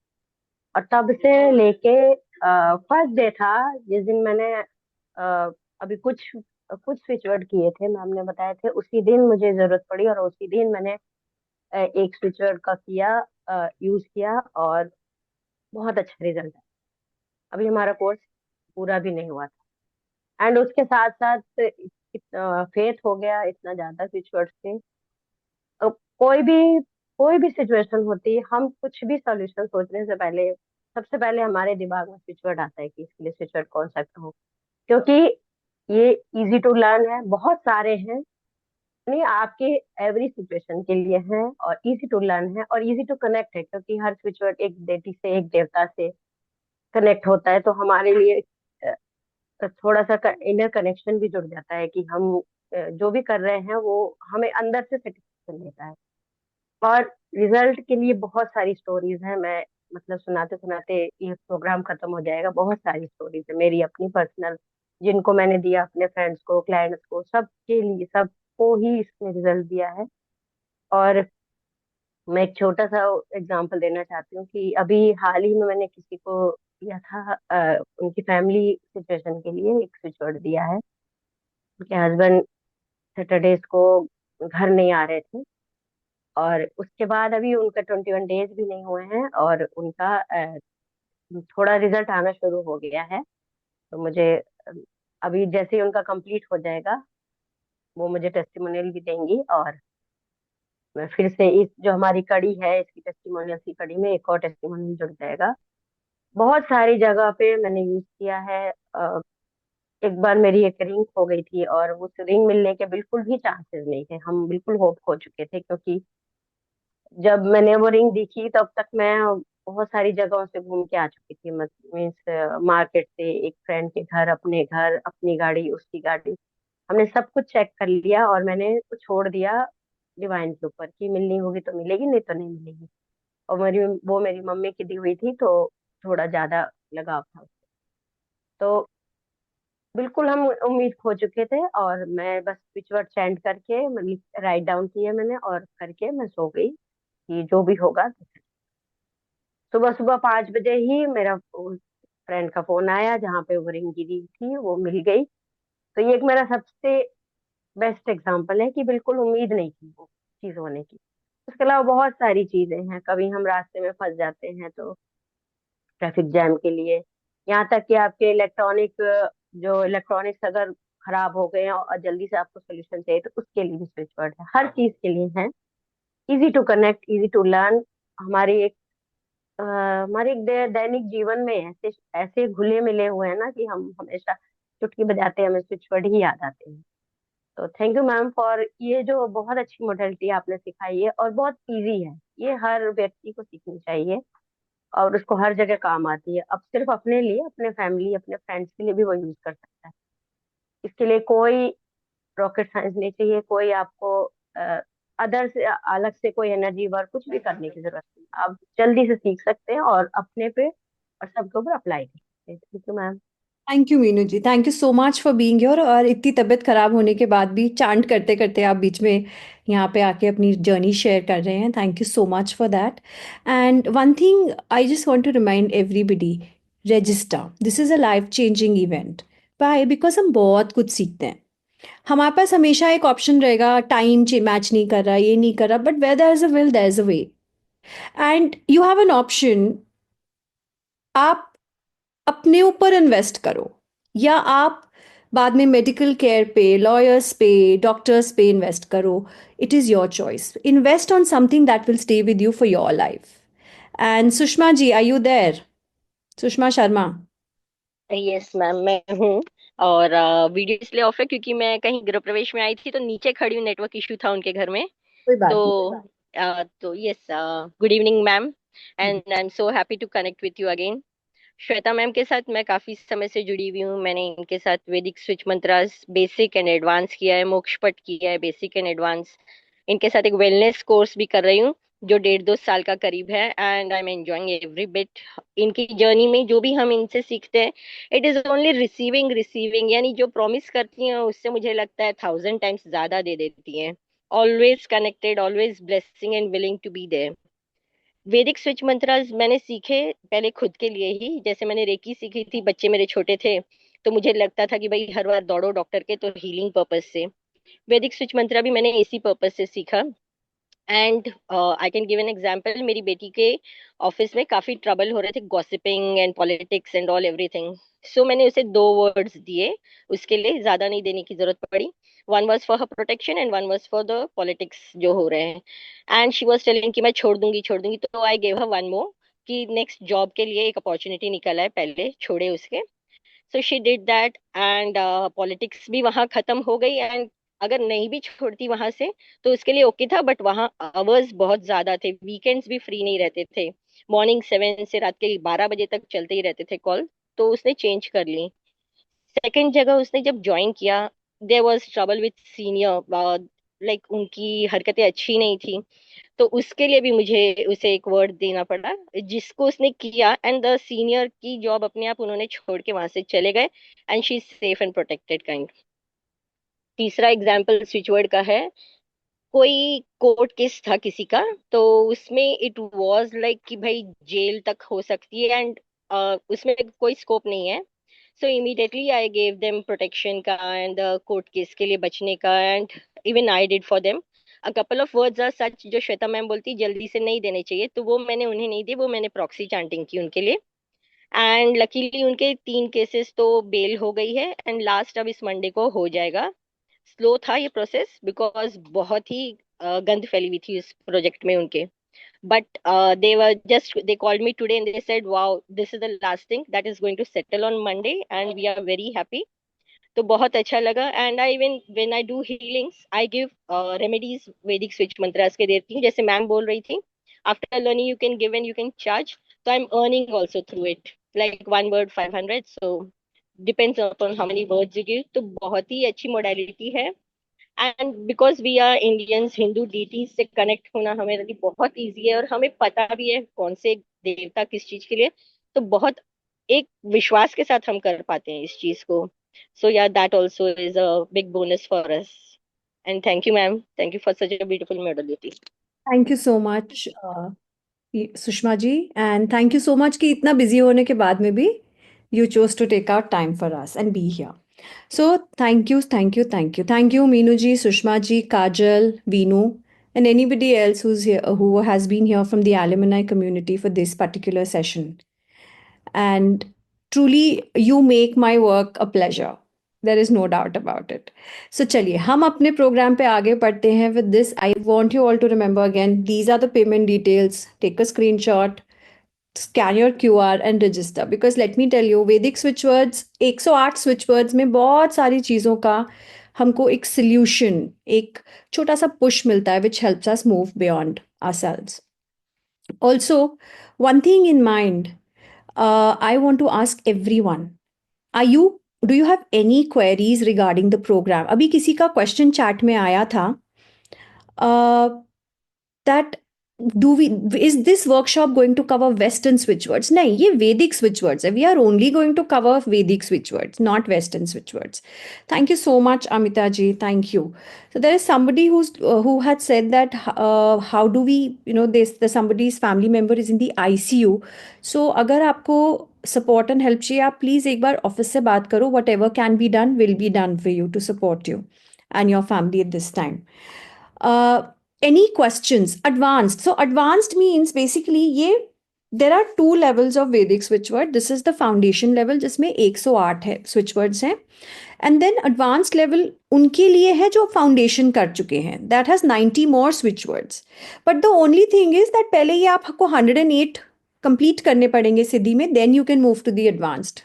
और तब से लेके फर्स्ट डे था जिस दिन मैंने अभी कुछ कुछ स्विच वर्ड किए थे, मैम ने बताए थे, उसी दिन मुझे जरूरत पड़ी और उसी दिन मैंने एक स्विच वर्ड का किया, यूज किया और बहुत अच्छा रिजल्ट है। अभी हमारा कोर्स पूरा भी नहीं हुआ था एंड उसके साथ साथ फेथ हो गया इतना ज्यादा स्विच वर्ड से। अ, कोई भी कोई भी सिचुएशन होती है, हम कुछ भी सॉल्यूशन सोचने से पहले सबसे पहले हमारे दिमाग में स्विच वर्ड आता है कि इसके लिए स्विच वर्ड कौन सा हो, क्योंकि ये इजी टू लर्न है, बहुत सारे हैं, नहीं आपके एवरी सिचुएशन के लिए है और इजी टू लर्न है और इजी टू कनेक्ट है, क्योंकि हर स्विच वर्ड एक देटी से एक देवता से कनेक्ट होता है, तो हमारे लिए थोड़ा सा इनर कनेक्शन भी जुड़ जाता है कि हम जो भी कर रहे हैं वो हमें अंदर से सेटिस्फेक्शन देता है। और रिजल्ट के लिए बहुत सारी स्टोरीज हैं, मैं मतलब सुनाते सुनाते ये प्रोग्राम खत्म हो जाएगा। बहुत सारी स्टोरीज है मेरी अपनी पर्सनल, जिनको मैंने दिया अपने फ्रेंड्स को, क्लाइंट्स को, सबके लिए, सबको ही इसने रिजल्ट दिया है। और मैं एक छोटा सा एग्जांपल देना चाहती हूँ कि अभी हाल ही में मैंने किसी को दिया था, उनकी फैमिली सिचुएशन के लिए एक स्विच वर्ड दिया है। उनके हस्बैंड सैटरडेज को घर नहीं आ रहे थे और उसके बाद अभी उनका 21 डेज भी नहीं हुए हैं और उनका थोड़ा रिजल्ट आना शुरू हो गया है। तो मुझे अभी जैसे ही उनका कंप्लीट हो जाएगा वो मुझे टेस्टिमोनियल भी देंगी और मैं फिर से इस जो हमारी कड़ी है इसकी टेस्टिमोनियल की कड़ी में एक और टेस्टिमोनियल जुड़ जाएगा। बहुत सारी जगह पे मैंने यूज किया है। एक बार मेरी एक रिंग खो गई थी और उस रिंग मिलने के बिल्कुल भी चांसेस नहीं थे, हम बिल्कुल होप खो चुके थे, क्योंकि जब मैंने वो रिंग देखी तब तक मैं बहुत सारी जगहों से घूम के आ चुकी थी, मीन्स मार्केट से, एक फ्रेंड के घर, अपने घर, अपनी गाड़ी, उसकी गाड़ी, हमने सब कुछ चेक कर लिया और मैंने छोड़ दिया डिवाइन के ऊपर कि मिलनी होगी तो मिलेगी, नहीं तो नहीं मिलेगी। और वो मेरी मम्मी की दी हुई थी, तो थोड़ा ज्यादा लगाव था उससे। तो बिल्कुल हम उम्मीद खो चुके थे, और मैं बस स्विच वर्ड चैंट करके राइट डाउन किया मैंने, और करके मैं सो गई कि जो भी होगा। सुबह सुबह 5 बजे ही मेरा फ्रेंड का फोन आया, जहाँ पे वो रिंग गिरी थी वो मिल गई। तो ये एक मेरा सबसे बेस्ट एग्जांपल है कि बिल्कुल उम्मीद नहीं थी वो चीज होने की। उसके अलावा बहुत सारी चीजें हैं, कभी हम रास्ते में फंस जाते हैं तो ट्रैफिक जैम के लिए, यहाँ तक कि आपके जो इलेक्ट्रॉनिक्स अगर खराब हो गए हैं और जल्दी से आपको सोल्यूशन चाहिए, तो उसके लिए भी स्विच वर्ड है, हर चीज के लिए है। Easy to connect, easy to learn. हमारी एक हमारे एक दैनिक जीवन में ऐसे ऐसे घुले मिले हुए हैं ना, कि हम हमेशा चुटकी बजाते हैं, हमें स्विच वर्ड ही याद आते हैं। तो थैंक यू मैम फॉर ये जो बहुत अच्छी मोडेलिटी आपने सिखाई है, और बहुत इजी है, ये हर व्यक्ति को सीखनी चाहिए, और उसको हर जगह काम आती है। अब सिर्फ अपने लिए, अपने फैमिली, अपने फ्रेंड्स के लिए भी वो यूज कर सकता है। इसके लिए कोई रॉकेट साइंस नहीं चाहिए, कोई आपको अदर से अलग से कोई एनर्जी वर्क कुछ भी करने की जरूरत नहीं, आप जल्दी से सीख सकते हैं और अपने पे और सबके ऊपर अप्लाई कर सकते हैं। Thank you ma'am. Thank you Meenu ji, thank you so much for being here. और इतनी तबीयत खराब होने के बाद भी चांट करते करते आप बीच में यहाँ पे आके अपनी जर्नी शेयर कर रहे हैं। Thank you so much for that. And one thing I just want to remind everybody, register, this is a life changing event. Bye, because हम बहुत कुछ सीखते हैं। हमारे पास हमेशा एक ऑप्शन रहेगा, टाइम मैच नहीं कर रहा, ये नहीं कर रहा, but where there is a will there is a way. And you have an option, आप अपने ऊपर इन्वेस्ट करो, या आप बाद में मेडिकल केयर पे, लॉयर्स पे, डॉक्टर्स पे इन्वेस्ट करो। It is your choice. Invest on something that will stay with you for your life. And Sushma ji, are you there? Sushma Sharma. Yes ma'am, मैं हूँ। और वीडियो इसलिए ऑफ है क्योंकि मैं कहीं गृह प्रवेश में आई थी, तो नीचे खड़ी हूँ, नेटवर्क इशू था उनके घर में। कोई बात नहीं। तो तो yes, good evening ma'am, and I am so happy to connect with you again. Shweta ma'am के साथ मैं काफी समय से जुड़ी हुई हूँ। मैंने इनके साथ वैदिक switch mantras basic and advance किया है, मोक्ष पट किया है बेसिक एंड एडवांस। इनके साथ एक वेलनेस कोर्स भी कर रही हूँ, जो 1.5-2 साल का करीब है, and I am enjoying every bit. इनकी जर्नी में जो भी हम इनसे सीखते हैं, it is only receiving receiving, यानी जो प्रॉमिस करती हैं उससे मुझे लगता है 1000 टाइम्स ज्यादा दे देती हैं। Always connected, always blessing and willing to be there. Vedic switch mantras मैंने सीखे पहले खुद के लिए ही। जैसे मैंने रेकी सीखी थी, बच्चे मेरे छोटे थे, तो मुझे लगता था कि भाई हर बार दौड़ो डॉक्टर के, तो हीलिंग पर्पज से। वैदिक स्विच मंत्रा भी मैंने इसी पर्पज से सीखा। And I can give an example, मेरी बेटी के ऑफिस में काफी ट्रबल हो रहे थे, gossiping and politics and all everything. So मैंने उसे 2 वर्ड्स दिए, उसके लिए ज्यादा नहीं देने की जरूरत पड़ी। One was for her protection and one was for the politics जो हो रहे हैं। एंड शी वॉज टेलिंग कि मैं छोड़ दूंगी छोड़ दूंगी, तो I gave her one more, कि नेक्स्ट जॉब के लिए एक अपॉर्चुनिटी निकला है, पहले छोड़े उसके। So she did that, and politics भी वहां खत्म हो गई। एंड अगर नहीं भी छोड़ती वहां से तो उसके लिए ओके था, बट वहां आवर्स बहुत ज्यादा थे, वीकेंड्स भी फ्री नहीं रहते थे। मॉर्निंग 7 से रात के 12 बजे तक चलते ही रहते थे कॉल। तो उसने चेंज कर ली। सेकंड जगह उसने जब ज्वाइन किया, there was trouble with senior, like उनकी हरकतें अच्छी नहीं थी। तो उसके लिए भी मुझे उसे एक वर्ड देना पड़ा, जिसको उसने किया, एंड द सीनियर की जॉब अपने आप उन्होंने छोड़ के वहां से चले गए। And she is safe and protected kind. तीसरा एग्जाम्पल स्विचवर्ड का है। कोई कोर्ट केस था किसी का, तो उसमें इट वाज लाइक कि भाई जेल तक हो सकती है, एंड उसमें कोई स्कोप नहीं है। So immediately I gave them protection का एंड कोर्ट केस के लिए बचने का, and even I did for them. A couple of words are such जो श्वेता मैम बोलती जल्दी से नहीं देने चाहिए, तो वो मैंने उन्हें नहीं दिए, वो मैंने प्रॉक्सी चांटिंग की उनके लिए। एंड लकीली उनके 3 केसेस तो बेल हो गई है, एंड लास्ट अब इस मंडे को हो जाएगा। स्लो था ये प्रोसेस, बिकॉज बहुत ही गंद फैली हुई थी इस प्रोजेक्ट में उनके। But they were just they called me today and they said wow, this is the last thing that is going to settle on Monday and we are very happy. तो बहुत अच्छा लगा। And I even when I do healings I give remedies Vedic switch mantras के देती हूँ, जैसे ma'am बोल रही थी after learning you can give and you can charge. तो I am earning also through it, like one word 500, so depends upon how many words you give. तो बहुत ही अच्छी मोडालिटी है। And because we are Indians, Hindu deities से connect होना हमारे लिए बहुत इजी है, और हमें पता भी है कौन से देवता किस चीज के लिए, तो बहुत एक विश्वास के साथ हम कर पाते हैं इस चीज को. So yeah that also is a big bonus for us. And thank you ma'am, thank you for such a beautiful modality. Thank you so much Sushma ji, and thank you so much कि इतना बिजी होने के बाद में भी you chose to take out time for us and be here. So thank you, thank you, thank you. Thank you, Meenu ji, Sushma ji, Kajal, Veenu, and anybody else who's here, who has been here from the alumni community for this particular session. And truly, you make my work a pleasure. There is no doubt about it. So चलिए हम अपने programme पे आगे बढ़ते हैं. With this, I want you all to remember again, these are the payment details. Take a screenshot, scan your QR and register, because let me tell you, Vedic switch words, 108 switch words में बहुत सारी चीज़ों का हमको एक solution, एक छोटा सा push मिलता है, which helps us move beyond ourselves. Also, one thing in mind, I want to ask everyone, do you have any queries regarding the program? अभी किसी का question chat में आया था that is this workshop going to cover Western switch words? नहीं, ये Vedic switch words है. We are only going to cover Vedic switch words, not Western switch words. Thank you so much, Amita ji. Thank you. So there is somebody who had said that how do we, somebody's family member is in the ICU. So अगर आपको support and help चाहिए, आप please एक बार office से बात करो. Whatever can be done will be done for you to support you and your family at this time. Any questions? Advanced. So advanced means basically there are two levels of Vedic switch word. This is the foundation level जिसमें 108 है switch words हैं. And then advanced level उनके लिए है जो foundation कर चुके हैं. That has 90 more switch words. But the only thing is that पहले ये आपको 108 complete करने पड़ेंगे सिद्धि में. Then you can move to the advanced.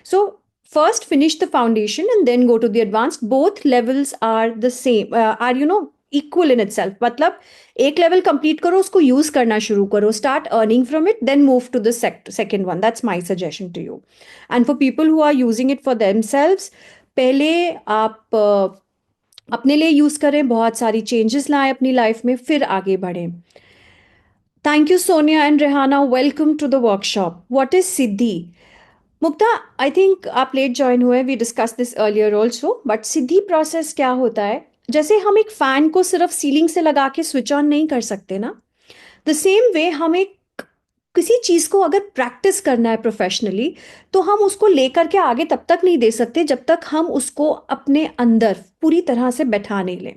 So first finish the foundation and then go to the advanced. Both levels are the same, equal in itself. मतलब एक level complete करो, उसको use करना शुरू करो, start earning from it, then move to the second one. That's my suggestion to you. And for people who are using it for themselves, पहले आप अपने लिए use करें, बहुत सारी changes लाएं अपनी life में, फिर आगे बढ़ें. Thank you, Sonia and Rehana. Welcome to the workshop. What is Siddhi? Mukta, I think आप लेट ज्वाइन हुए. We discuss this earlier also. But siddhi process क्या होता है? जैसे हम एक फैन को सिर्फ सीलिंग से लगा के स्विच ऑन नहीं कर सकते ना, द सेम वे हम एक किसी चीज को अगर प्रैक्टिस करना है प्रोफेशनली, तो हम उसको लेकर के आगे तब तक नहीं दे सकते जब तक हम उसको अपने अंदर पूरी तरह से बैठा नहीं लें.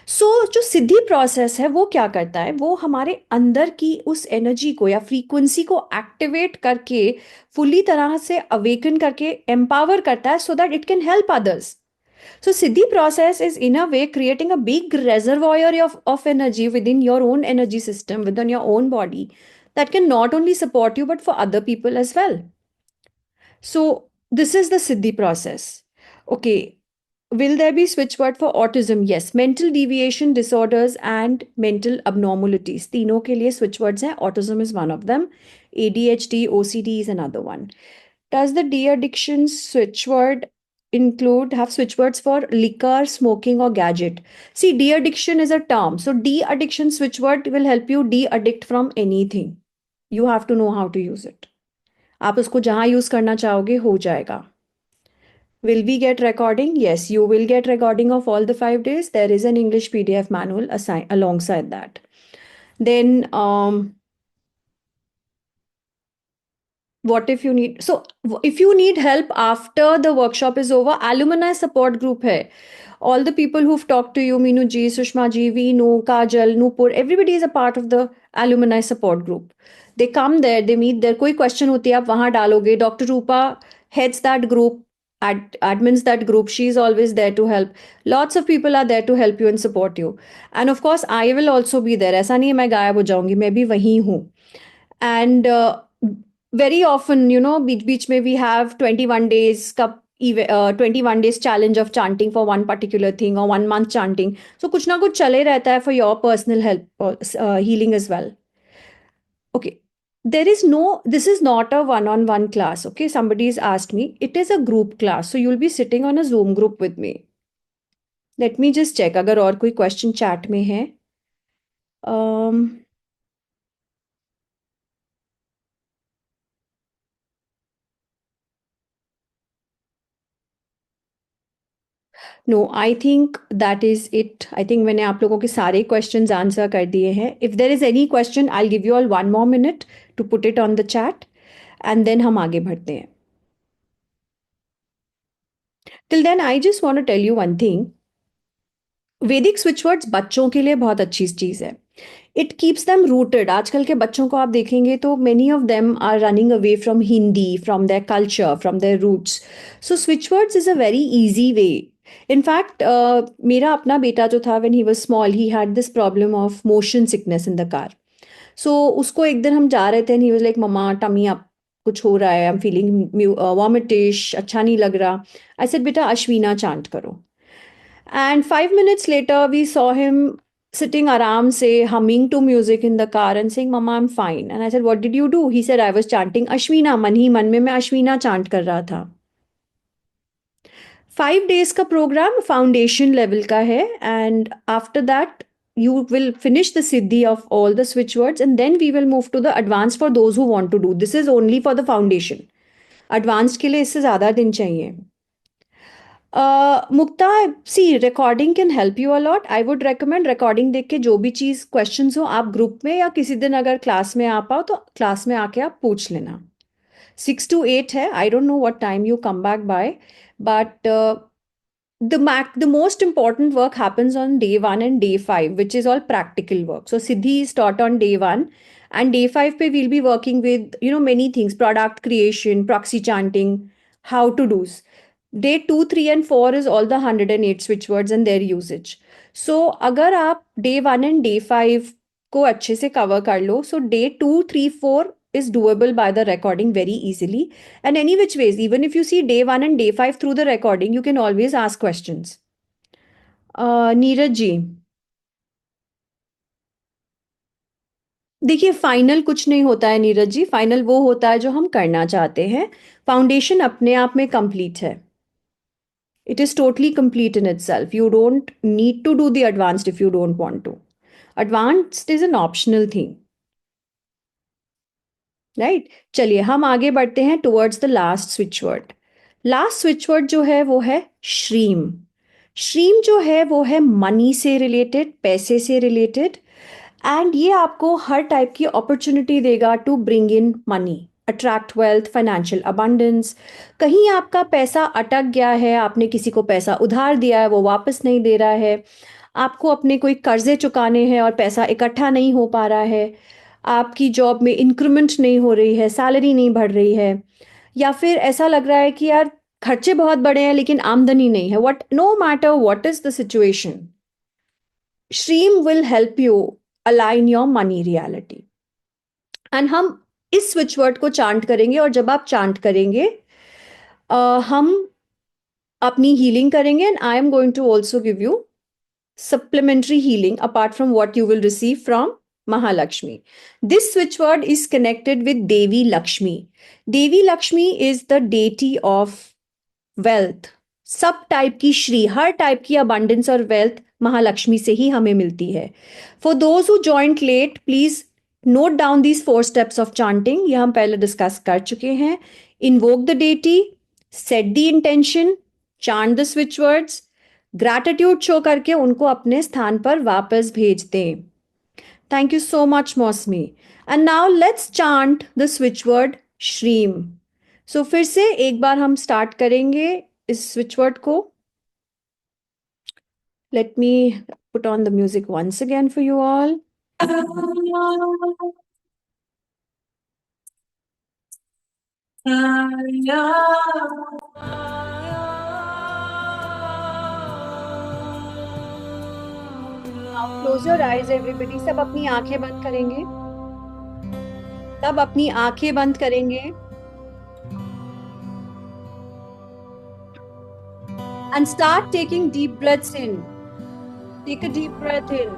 जो सिद्धि प्रोसेस है वो क्या करता है? वो हमारे अंदर की उस एनर्जी को या फ्रीक्वेंसी को एक्टिवेट करके फुली तरह से अवेकन करके एम्पावर करता है, so that it can help others. So Siddhi process is in a way creating a big reservoir of energy within your own energy system, within your own body, that can not only support you but for other people as well. So this is the Siddhi process. Okay. Will there be switch word for autism? Yes. Mental deviation disorders and mental abnormalities. तीनों के लिए switch words हैं. Autism is one of them. ADHD, OCD is another one. Does the de-addiction switch word have switch words for liquor, smoking or gadget? See, de-addiction is a term. So de-addiction switch word will help you de-addict from anything. You have to know how to use it. आप उसको जहाँ use करना चाहोगे हो जाएगा. Will we get recording? Yes, you will get recording of all the 5 days. There is an English PDF manual alongside that. Then, what if you need? So, if you need help after the workshop is over, alumni support group hai. All the people who've talked to you, Meenu ji, Sushma ji, Veenu, Kajal, Nupur, everybody is a part of the alumni support group. They come there, they meet there. कोई question होती है आप वहाँ डालोगे. Dr. Rupa heads that group. Admins that group. She's always there to help. Lots of people are there to help you and support you. And of course, I will also be there. ऐसा नहीं है मैं गायब हो जाऊंगी, मैं भी वहीं हूँ. And very often, बीच में we have 21 days का 21 days challenge of chanting for one particular thing or 1 month chanting. So कुछ ना कुछ चले रहता है for your personal help, healing as well. Okay. This is not a one-on-one class. Okay. Somebody's asked me, it is a group class. So you'll be sitting on a Zoom group with me. Let me just check अगर और कोई question chat में है. um, no I think that is it. I think मैंने आप लोगों के सारे क्वेश्चंस आंसर कर दिए हैं. If there is any question I give you all 1 more minute to put it on the chat and then हम आगे बढ़ते हैं. Till then I just want to tell you one thing. Vedic switch words बच्चों के लिए बहुत अच्छी चीज़ है. It keeps them rooted. आजकल के बच्चों को आप देखेंगे तो many of them are running away from Hindi, from their culture, from their roots. So switch words is a very easy way. In fact मेरा अपना बेटा जो था, when he was small, he had this problem of motion sickness in the car. So उसको एक दिन हम जा रहे थे and he was like, mamma tummy up, कुछ हो रहा है, आई एम फीलिंग वॉमिटिश, अच्छा नहीं लग रहा. आई सेड बेटा अश्वीना चांट करो. And 5 minutes later, we saw him sitting aram say, humming to music in the car and saying, Mama, I'm fine. And I said, what did you do? He said, I was chanting Ashwina. मन ही मन में मैं अश्वीना chant कर रहा था. 5 days का program foundation level का है. And after that, you will finish the siddhi of all the switch words. And then we will move to the advanced for those who want to do. This is only for the foundation. Advanced के लिए इससे ज़्यादा दिन चाहिए. Mukta, see recording can help you a lot. I would recommend recording देख के जो भी चीज़ क्वेश्चंस हो आप ग्रुप में या किसी दिन अगर क्लास में आ पाओ तो क्लास में आके आप पूछ लेना. 6 to 8 है. I don't know what time you come back by, but the most important work happens on day 1 and day 5, which is all practical work. So Siddhi is taught on day 1 and day 5 pe we'll be working with many things: product creation, proxy chanting, how to do's. Day 2, 3 and 4 is all the 108 switch words and their usage. So अगर आप day 1 and day 5 को अच्छे से cover कर लो, so day 2, 3, 4 is doable by the recording very easily. And any which ways, even if you see day 1 and day 5 through the recording, you can always ask questions. Neeraj ji, देखिए final कुछ नहीं होता है Neeraj ji. Final वो होता है जो हम करना चाहते हैं. फाउंडेशन अपने आप में कंप्लीट है. It is totally complete in itself. You don't need to do the advanced if you don't want to. Advanced is an optional thing. Right? चलिए हम आगे बढ़ते हैं towards the last switch word. Last switch word जो है वो है श्रीम. श्रीम जो है वो है मनी से रिलेटेड, पैसे से रिलेटेड. एंड ये आपको हर टाइप की अपॉर्चुनिटी देगा to bring in money, attract wealth, financial abundance. कहीं आपका पैसा अटक गया है, आपने किसी को पैसा उधार दिया है, वो वापस नहीं दे रहा है, आपको अपने कोई कर्जे चुकाने हैं और पैसा इकट्ठा नहीं हो पा रहा है, आपकी जॉब में इंक्रीमेंट नहीं हो रही है, सैलरी नहीं बढ़ रही है, या फिर ऐसा लग रहा है कि यार खर्चे बहुत बड़े हैं लेकिन आमदनी नहीं है. No matter what is the situation, Shreem will help you align your money reality. And हम इस स्विच वर्ड को चांट करेंगे और जब आप चांट करेंगे हम अपनी हीलिंग करेंगे. And I am going to also give you supplementary healing apart from what you will receive from Mahalakshmi. This switch word is connected with Devi Lakshmi. Devi Lakshmi is the deity of wealth. सब type की श्री, हर type की abundance और wealth Mahalakshmi से ही हमें मिलती है. For those who joined late, please note down these 4 steps of chanting. ये हम पहले डिस्कस कर चुके हैं. Invoke the deity, set the intention, chant the switch words, gratitude show करके उनको अपने स्थान पर वापस भेज दें. थैंक यू सो मच मौसमी. And now let's chant the switch word श्रीम. सो फिर से एक बार हम स्टार्ट करेंगे इस स्विच वर्ड को. Let me put on the music once again for you all. Close your eyes everybody. सब अपनी आंखें बंद करेंगे. सब अपनी आंखें बंद करेंगे. And start taking deep breaths in. Take a deep breath in.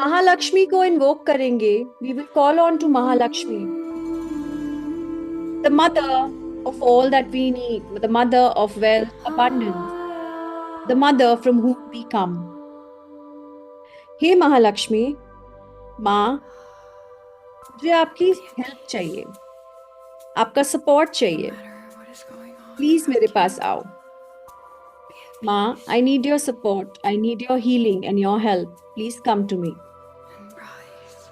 Mahalakshmi को इन्वोक करेंगे. We will call on to Mahalakshmi, the mother of all that we need, the mother of wealth, abundance, the mother from whom we come. हे महालक्ष्मी, माँ, मुझे आपकी help चाहिए, आपका support चाहिए. No matter what is going on, please मेरे पास आओ. माँ, I need your support. I need your healing and your help. Please come to me. and rise.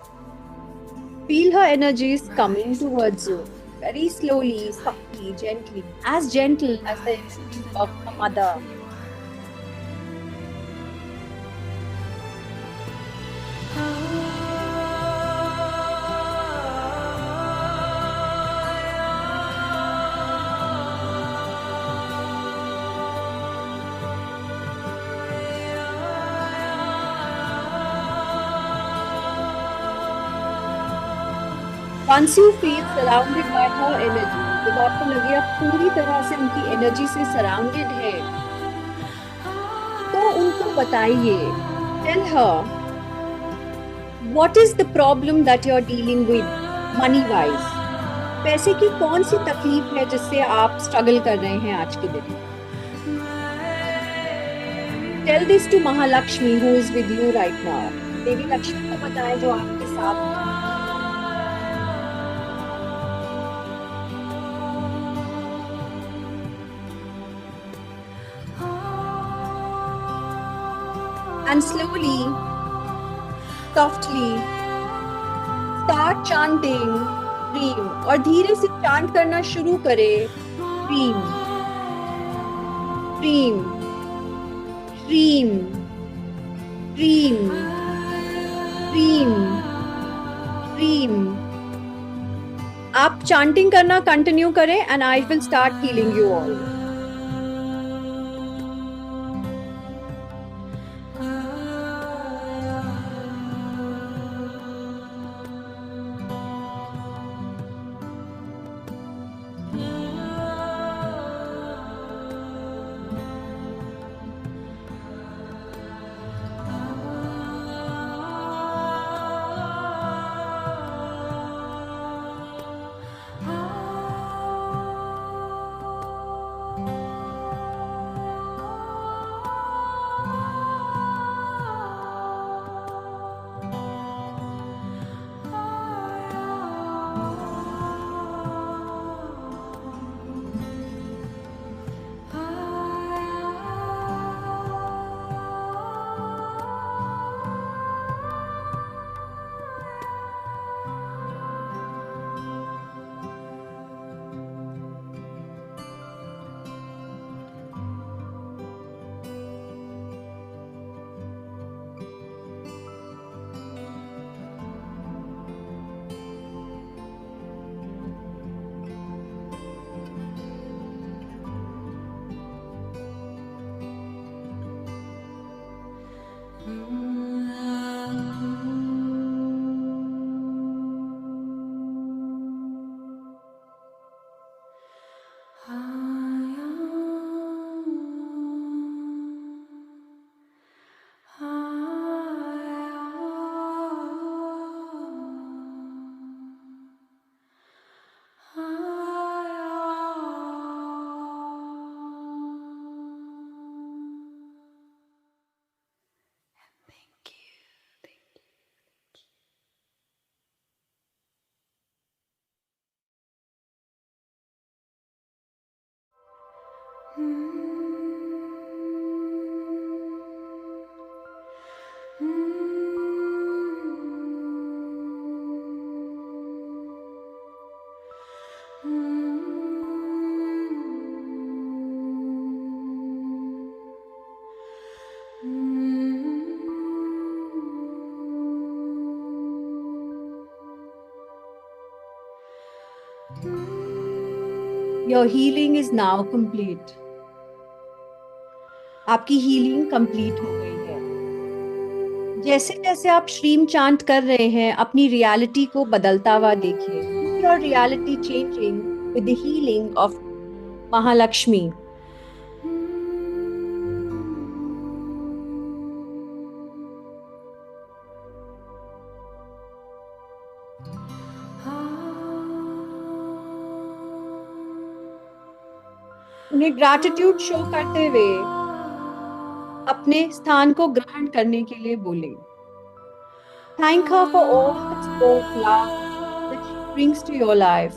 Feel her energies coming towards you. Very slowly, softly, gently. As gentle as the energies of a mother. Once you feel surrounded by her energy, जब आपको लगे आप पूरी तरह से उनकी energy से surrounded है, तो उनको बताइए. Tell her what is the problem that you are dealing with money wise. पैसे की कौन सी तकलीफ है जिससे आप स्ट्रगल कर रहे हैं आज के दिन. Tell this to Mahalakshmi who is with you right now. देवी लक्ष्मी को बताएं जो आपके साथ है. And slowly, softly, start chanting Dream. और धीरे से चांट करना शुरू करें. Dream, Dream, Dream, Dream, Dream, Dream. आप चांटिंग करना कंटिन्यू करें and I will start healing you all. Thank you. Your healing is now complete. आपकी हीलिंग कंप्लीट हो गई है. जैसे जैसे आप श्रीम चांट कर रहे हैं, अपनी रियलिटी को बदलता हुआ देखिए. Your reality changing with the healing of Mahalakshmi. उन्हें ग्रैटिट्यूड शो करते हुए अपने स्थान को ग्रहण करने के लिए बोले. Thank her for all the support, love that she brings to your life,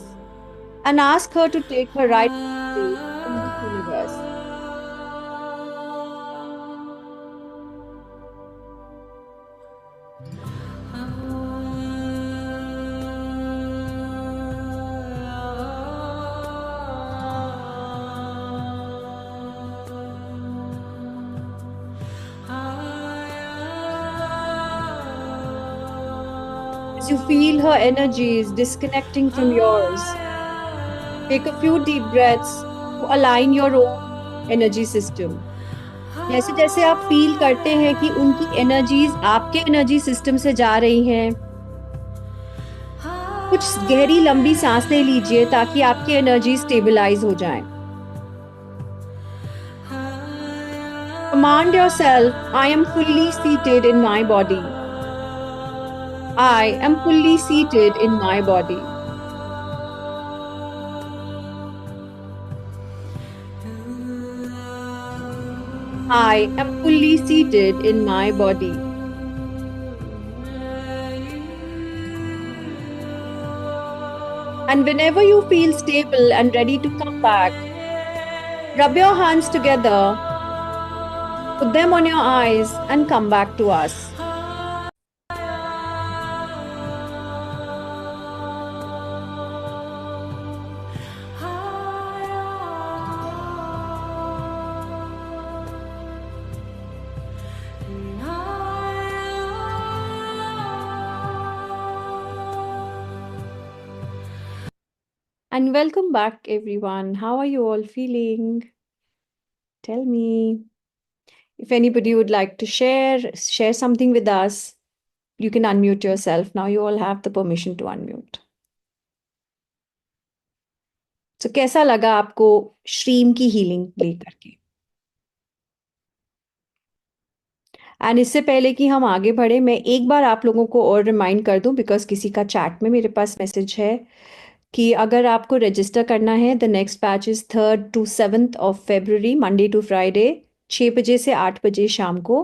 and ask her to take her rightful place in this universe. As you feel her energies disconnecting from yours, take a few deep breaths to align your own energy system. जैसे जैसे आप feel करते हैं कि उनकी energies आपके energy system से जा रही हैं, कुछ गहरी लंबी सांसें लीजिए ताकि आपकी एनर्जी स्टेबलाइज हो जाए. Command yourself, I am fully seated in my body. I am fully seated in my body. I am fully seated in my body. And whenever you feel stable and ready to come back, rub your hands together, put them on your eyes, and come back to us. And welcome back, everyone. How are you all feeling? Tell me. If anybody would like to share something with us, you can unmute yourself. Now you all have the permission to unmute. So, कैसा लगा आपको श्रीम की healing play करके? And इससे पहले कि हम आगे बढ़े, मैं एक बार आप लोगों को और रिमाइंड कर दूं, बिकॉज किसी का चैट में मेरे पास मैसेज है कि अगर आपको रजिस्टर करना है, the next batch is 3rd to 7th of February, Monday to Friday, 6 बजे से 8 बजे शाम को.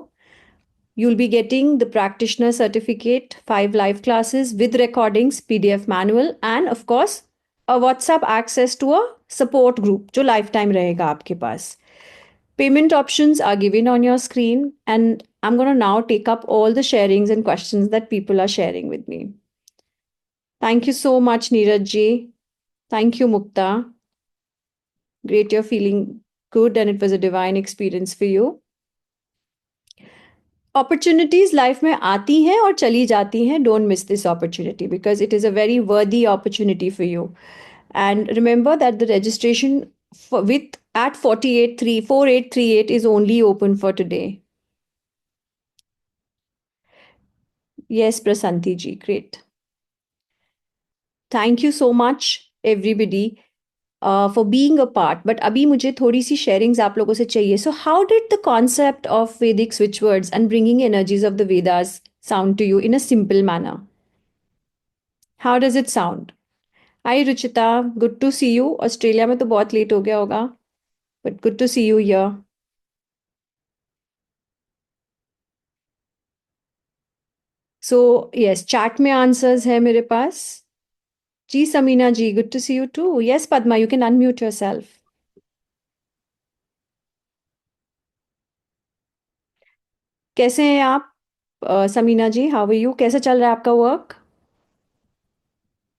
You'll be getting the practitioner certificate, 5 live classes with recordings, PDF manual, and of course, a WhatsApp access to a support group जो lifetime रहेगा आपके पास. Payment options are given on your screen, and I'm going to now take up all the sharings and questions that people are sharing with me. Thank you so much, Neeraj ji. Thank you, Mukta. Great, you're feeling good, and it was a divine experience for you. Opportunities life में आती हैं और चली जाती हैं. Don't miss this opportunity because it is a very worthy opportunity for you. And remember that the registration at 4838 is only open for today. Yes, Prasanti ji, great. Thank you so much, everybody, for being a part. But अभी मुझे थोड़ी सी sharings आप लोगों से चाहिए. So how did the concept of Vedic switch words and bringing energies of the Vedas sound to you in a simple manner? How does it sound? Hi Ruchita, good to see you. Australia में तो बहुत late हो गया होगा, but good to see you here. So yes, chat में answers है मेरे पास. जी समीना जी, good to see you too. Yes Padma, you can unmute yourself. कैसे हैं आप? समीना जी, हाउ आर यू? कैसे चल रहा है आपका वर्क?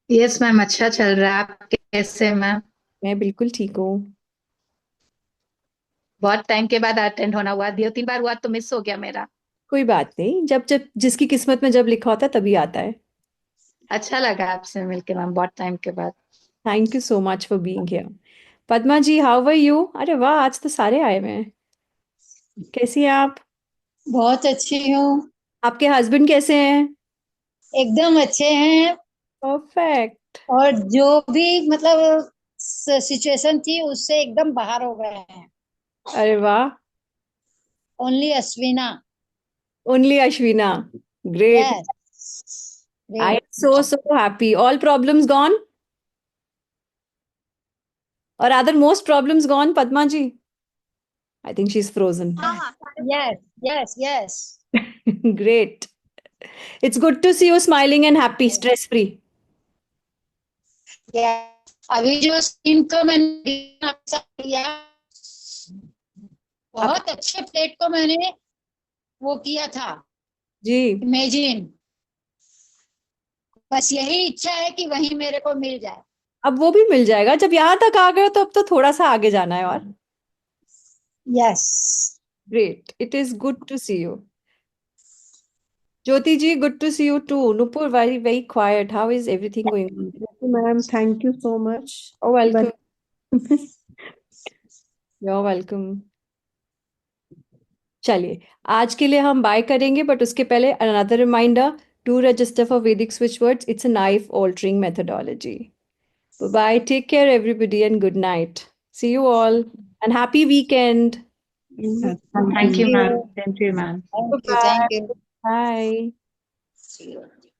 यस मैम, अच्छा चल रहा है। आप कैसे हैं मैम? मैं बिल्कुल ठीक हूँ. बहुत टाइम के बाद अटेंड होना हुआ, 2-3 बार हुआ तो मिस हो गया मेरा। कोई बात नहीं, जब जब जिसकी किस्मत में जब लिखा होता है तभी आता है. अच्छा लगा आपसे मिलके मैम, बहुत टाइम के बाद। Thank you so much for being here. Padma ji, how are you? अरे वाह, आज तो सारे आए हुए हैं. कैसी हैं आप? बहुत अच्छी हूँ, आपके हस्बैंड कैसे हैं? एकदम अच्छे हैं। परफेक्ट. और जो भी मतलब सिचुएशन थी उससे एकदम बाहर हो गए हैं। अरे वाह. ओनली अश्विना. Only Ashwina. Great. Yes I am so happy. All problems gone? Or rather, most problems gone, Padma ji? I think she's frozen. Yes. Great. It's good to see you smiling and happy, stress free. अभी जो screen को मैंने किया, बहुत अच्छे plate को मैंने वो किया था जी, इमेजिन। बस यही इच्छा है कि वही मेरे को मिल जाए। अब वो भी मिल जाएगा। जब यहाँ तक आ गए तो अब तो थोड़ा सा आगे जाना है। और yes, great. It is good to see you. Jyoti ji, good to see you too. Nupur, very, very quiet. How is everything going on? Ma'am, thank you so much. Oh, welcome. You're welcome. चलिए, आज के लिए हम bye करेंगे, but उसके पहले another reminder to register for Vedic switch words. It's a life altering methodology. Bye-bye. Take care, everybody, and good night. See you all, and happy weekend. Thank you, ma'am. Thank you, ma'am. Thank you. Bye. See you.